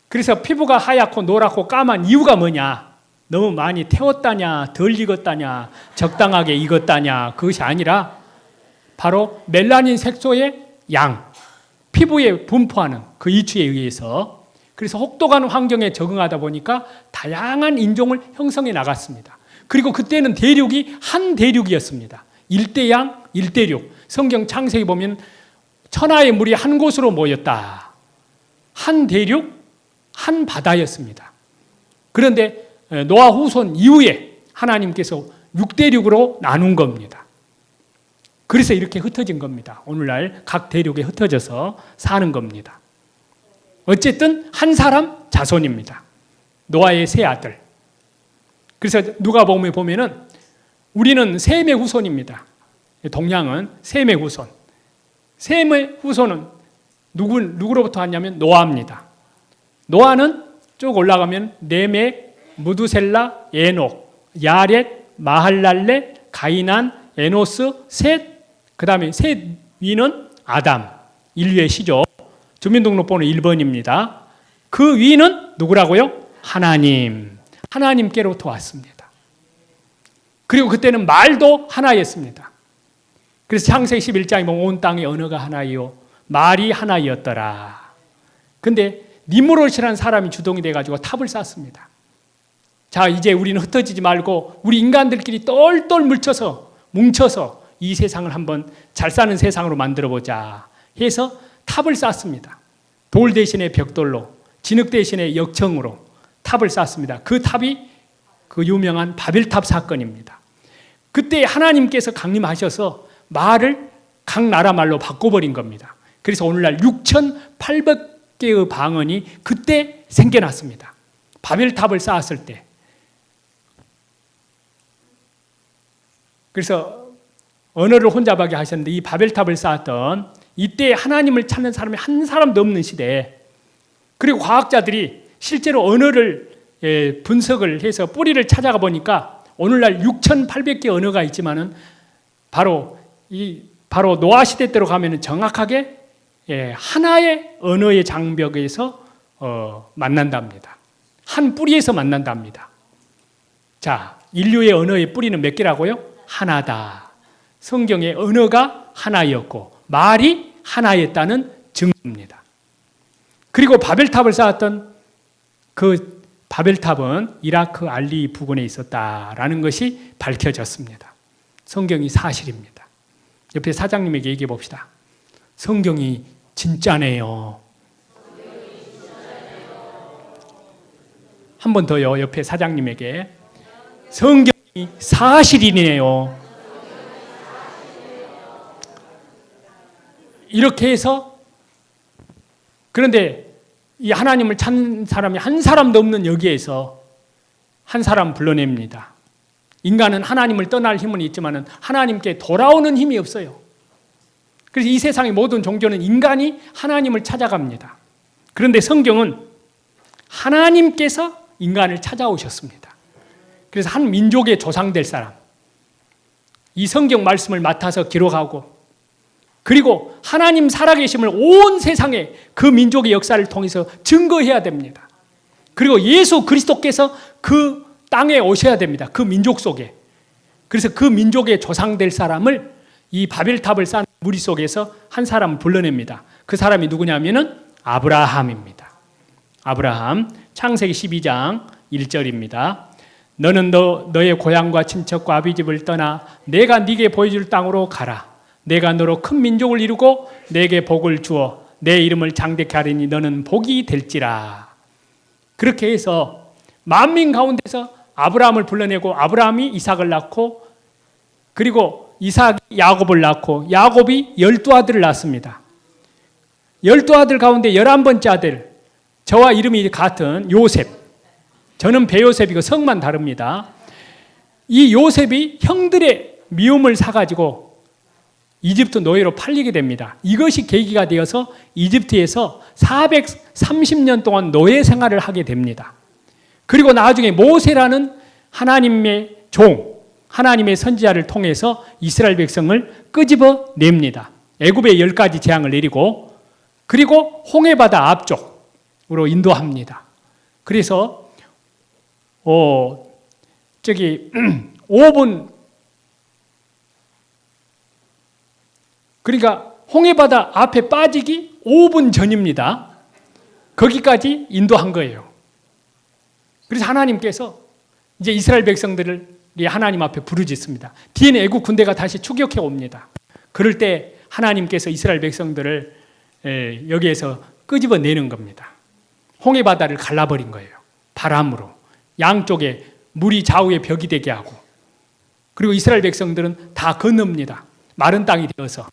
그래서 피부가 하얗고 노랗고 까만 이유가 뭐냐? 너무 많이 태웠다냐, 덜 익었다냐, 적당하게 익었다냐, 그것이 아니라 바로 멜라닌 색소의 양, 피부에 분포하는 그 이추에 의해서, 그래서 혹독한 환경에 적응하다 보니까 다양한 인종을 형성해 나갔습니다. 그리고 그때는 대륙이 한 대륙이었습니다. 일대양, 일대륙. 성경 창세기 보면 천하의 물이 한 곳으로 모였다. 한 대륙, 한 바다였습니다. 그런데 노아 후손 이후에 하나님께서 6대륙으로 나눈 겁니다. 그래서 이렇게 흩어진 겁니다. 오늘날 각 대륙에 흩어져서 사는 겁니다. 어쨌든 한 사람 자손입니다. 노아의 세 아들. 그래서 누가복음에 보면은 우리는 셈의 후손입니다. 동양은 셈의 후손. 셈의 후손은 누구로부터 왔냐면 노아입니다. 노아는 쭉 올라가면 레멕, 무두셀라, 에녹, 야렛, 마할랄렛, 가이난, 에노스, 셋, 그 다음에 셋 위는 아담, 인류의 시조. 주민등록번호 1번입니다. 그 위는 누구라고요? 하나님. 하나님께로부터 왔습니다. 그리고 그때는 말도 하나였습니다. 그래서 창세기 11장에 보면 온 땅의 언어가 하나이요 말이 하나이었더라. 근데 니므롯이라는 사람이 주동이 돼가지고 탑을 쌓습니다. 자, 이제 우리는 흩어지지 말고 우리 인간들끼리 똘똘 뭉쳐서 이 세상을 한번 잘 사는 세상으로 만들어보자 해서 탑을 쌓습니다. 돌 대신에 벽돌로, 진흙 대신에 역청으로 탑을 쌓습니다. 그 탑이 그 유명한 바벨탑 사건입니다. 그때 하나님께서 강림하셔서 말을 각 나라 말로 바꿔버린 겁니다. 그래서 오늘날 6,800개의 방언이 그때 생겨났습니다. 바벨탑을 쌓았을 때. 그래서 언어를 혼잡하게 하셨는데 이 바벨탑을 쌓았던 이때 하나님을 찾는 사람이 한 사람도 없는 시대에, 그리고 과학자들이 실제로 언어를 분석을 해서 뿌리를 찾아가 보니까 오늘날 6,800개 언어가 있지만은 바로 노아 시대 때로 가면은 정확하게 하나의 언어의 장벽에서 만난답니다. 한 뿌리에서 만난답니다. 자, 인류의 언어의 뿌리는 몇 개라고요? 하나다. 성경의 언어가 하나였고 말이 하나였다는 증거입니다. 그리고 바벨탑을 쌓았던 그 바벨탑은 이라크 알리 부근에 있었다라는 것이 밝혀졌습니다. 성경이 사실입니다. 옆에 사장님에게 얘기해 봅시다. 성경이 진짜네요. 한 번 더요. 옆에 사장님에게. 성경이 사실이네요. 이렇게 해서, 그런데 이 하나님을 찾는 사람이 한 사람도 없는 여기에서 한 사람 불러냅니다. 인간은 하나님을 떠날 힘은 있지만 하나님께 돌아오는 힘이 없어요. 그래서 이 세상의 모든 종교는 인간이 하나님을 찾아갑니다. 그런데 성경은 하나님께서 인간을 찾아오셨습니다. 그래서 한 민족의 조상 될 사람, 이 성경 말씀을 맡아서 기록하고, 그리고 하나님 살아계심을 온 세상에 그 민족의 역사를 통해서 증거해야 됩니다. 그리고 예수 그리스도께서 그 땅에 오셔야 됩니다. 그 민족 속에. 그래서 그 민족의 조상 될 사람을 이 바벨탑을 쌓은 무리 속에서 한 사람을 불러냅니다. 그 사람이 누구냐면은 아브라함입니다. 아브라함, 창세기 12장 1절입니다. 너는 너의 고향과 친척과 아비집을 떠나 내가 네게 보여줄 땅으로 가라. 내가 너로 큰 민족을 이루고 내게 복을 주어 내 이름을 장대케 하리니 너는 복이 될지라. 그렇게 해서 만민 가운데서 아브라함을 불러내고, 아브라함이 이삭을 낳고, 그리고 이삭이 야곱을 낳고, 야곱이 12아들을 낳습니다. 12아들 가운데 11번째 아들, 저와 이름이 같은 요셉, 저는 배요셉이고 성만 다릅니다. 이 요셉이 형들의 미움을 사가지고 이집트 노예로 팔리게 됩니다. 이것이 계기가 되어서 이집트에서 430년 동안 노예 생활을 하게 됩니다. 그리고 나중에 모세라는 하나님의 종, 하나님의 선지자를 통해서 이스라엘 백성을 끄집어냅니다. 애굽의 10가지 재앙을 내리고, 그리고 홍해바다 앞쪽으로 인도합니다. 그래서 5분, 그러니까 홍해바다 앞에 빠지기 5분 전입니다. 거기까지 인도한 거예요. 그래서 하나님께서 이제 이스라엘 백성들을 하나님 앞에 부르짖습니다. 뒤에는 애국 군대가 다시 추격해 옵니다. 그럴 때 하나님께서 이스라엘 백성들을 여기에서 끄집어내는 겁니다. 홍해바다를 갈라버린 거예요. 바람으로. 양쪽에 물이 좌우에 벽이 되게 하고, 그리고 이스라엘 백성들은 다 건넙니다. 마른 땅이 되어서.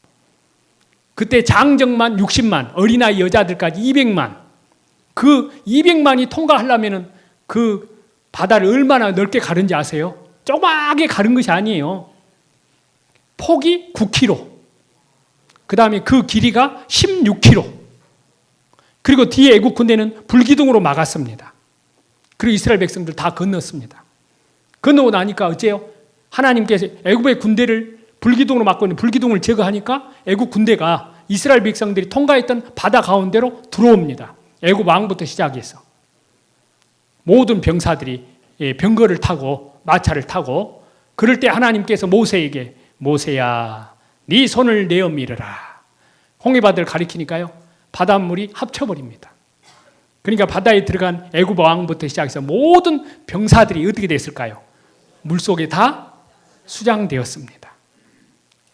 그때 장정만 60만, 어린아이 여자들까지 200만, 그 200만이 통과하려면 그 바다를 얼마나 넓게 가른지 아세요? 조그맣게 가른 것이 아니에요. 폭이 9km, 그 다음에 그 길이가 16km, 그리고 뒤에 애국 군대는 불기둥으로 막았습니다. 그리고 이스라엘 백성들 다 건넜습니다. 건너고 나니까 어째요? 하나님께서 애국의 군대를 불기둥으로 막고 있는 불기둥을 제거하니까 애국 군대가 이스라엘 백성들이 통과했던 바다 가운데로 들어옵니다. 애국 왕부터 시작해서 모든 병사들이 병거를 타고 마차를 타고, 그럴 때 하나님께서 모세에게, 모세야 네 손을 내어 밀어라. 홍해바다를 가리키니까요, 바닷물이 합쳐버립니다. 그러니까 바다에 들어간 애굽 왕부터 시작해서 모든 병사들이 어떻게 됐을까요? 물속에 다 수장되었습니다.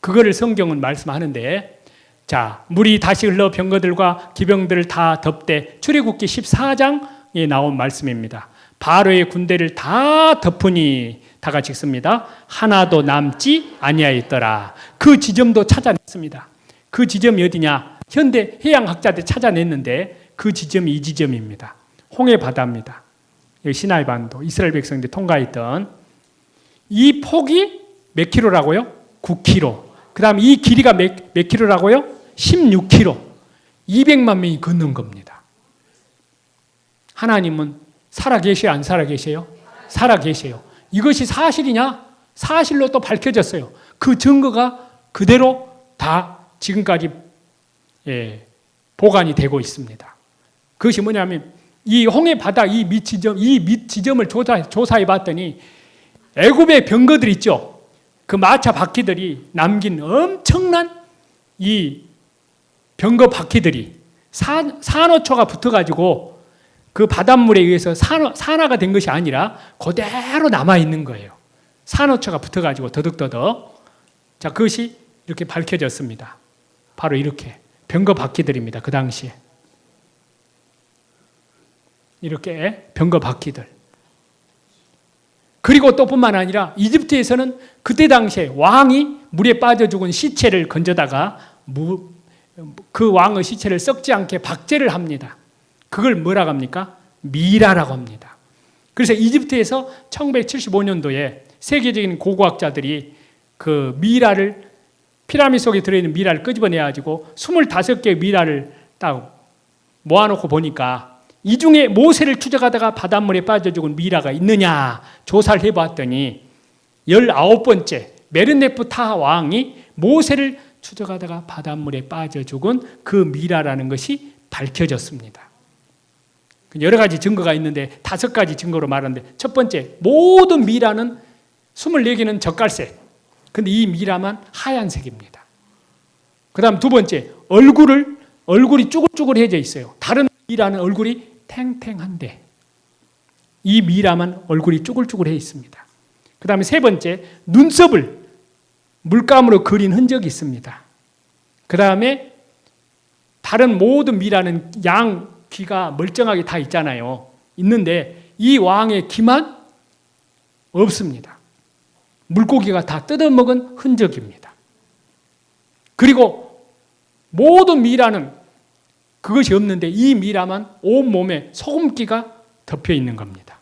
그거를 성경은 말씀하는데, 자, 물이 다시 흘러 병거들과 기병들을 다 덮되, 출애굽기 14장에 나온 말씀입니다. 바로의 군대를 다 덮으니, 다 같이 읽습니다. 하나도 남지 아니하였더라. 그 지점도 찾아냈습니다. 그 지점이 어디냐? 현대 해양학자들이 찾아냈는데 그 지점이 이 지점입니다. 홍해바다입니다. 여기 시나이반도, 이스라엘 백성들이 통과했던 이 폭이 몇 킬로라고요? 9km. 그 다음 이 길이가 몇 킬로라고요? 16km. 200만 명이 걷는 겁니다. 하나님은 살아계셔요, 안 살아계셔요? 살아계셔요. 이것이 사실이냐? 사실로 또 밝혀졌어요. 그 증거가 그대로 다 지금까지 보관이 되고 있습니다. 그것이 뭐냐면, 이 홍해바다 이 밑지점을 조사해 봤더니 애굽의 병거들 있죠? 그 마차 바퀴들이 남긴 엄청난 이 병거 바퀴들이 산호초가 붙어가지고 그 바닷물에 의해서 산화가 된 것이 아니라 그대로 남아있는 거예요. 산호초가 붙어가지고 더덕더덕. 자, 그것이 이렇게 밝혀졌습니다. 바로 이렇게 병거 바퀴들입니다. 그 당시에. 이렇게 병거 바퀴들. 그리고 또 뿐만 아니라 이집트에서는 그때 당시에 왕이 물에 빠져 죽은 시체를 건져다가 그 왕의 시체를 썩지 않게 박제를 합니다. 그걸 뭐라고 합니까? 미라라고 합니다. 그래서 이집트에서 1975년도에 세계적인 고고학자들이 그 미라를, 피라미드 속에 들어있는 미라를 끄집어내가지고 25개의 미라를 딱 모아놓고 보니까 이 중에 모세를 추적하다가 바닷물에 빠져 죽은 미라가 있느냐 조사를 해봤더니 19번째 메르네프타 왕이 모세를 추적하다가 바닷물에 빠져 죽은 그 미라라는 것이 밝혀졌습니다. 여러 가지 증거가 있는데 5가지 증거로 말하는데, 첫 번째, 모든 미라는 24개는 젓갈색, 근데 이 미라만 하얀색입니다. 그 다음 두 번째, 얼굴이 쭈글쭈글해져 있어요. 다른 미라는 얼굴이 탱탱한데 이 미라만 얼굴이 쭈글쭈글해 있습니다. 그 다음에 세 번째, 눈썹을 물감으로 그린 흔적이 있습니다. 그 다음에 다른 모든 미라는 양 귀가 멀쩡하게 다 있잖아요. 있는데 이 왕의 귀만 없습니다. 물고기가 다 뜯어먹은 흔적입니다. 그리고 모든 미라는 그것이 없는데 이 미라만 온몸에 소금기가 덮여 있는 겁니다.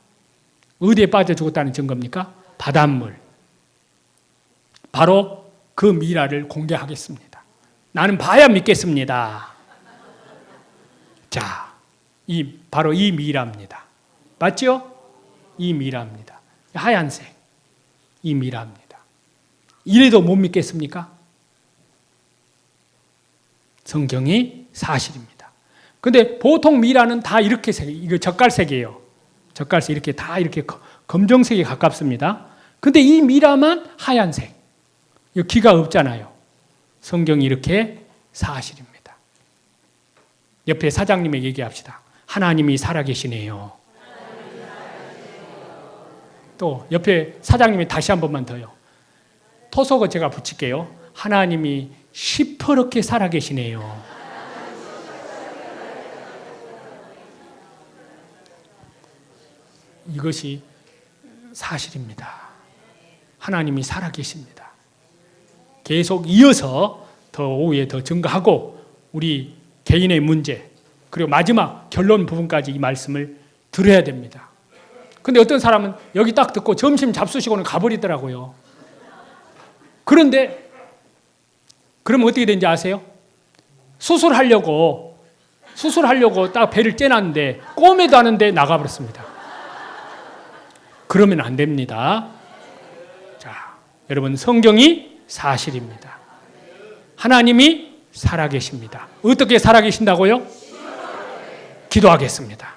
어디에 빠져 죽었다는 증거입니까? 바닷물. 바로 그 미라를 공개하겠습니다. 나는 봐야 믿겠습니다. 자, 바로 이 미라입니다. 맞죠? 이 미라입니다. 하얀색. 이 미라입니다. 이래도 못 믿겠습니까? 성경이 사실입니다. 근데 보통 미라는 다 이렇게 이거 젓갈색이에요. 젓갈색 이렇게 다 이렇게 검정색에 가깝습니다. 근데 이 미라만 하얀색. 귀가 없잖아요. 성경이 이렇게 사실입니다. 옆에 사장님에게 얘기합시다. 하나님이 살아계시네요. 또 옆에 사장님이 다시 한 번만 더요. 토속어 제가 붙일게요. 하나님이 시퍼렇게 살아계시네요. 이것이 사실입니다. 하나님이 살아계십니다. 계속 이어서 더 오후에 더 증거하고 우리 개인의 문제 그리고 마지막 결론 부분까지 이 말씀을 들어야 됩니다. 근데 어떤 사람은 여기 딱 듣고 점심 잡수시고는 가버리더라고요. 그런데 그러면 어떻게 되는지 아세요? 수술하려고 딱 배를 째놨는데 꼬매도 하는데 나가버렸습니다. 그러면 안 됩니다. 자, 여러분 성경이 사실입니다. 하나님이 살아계십니다. 어떻게 살아계신다고요? 기도하겠습니다.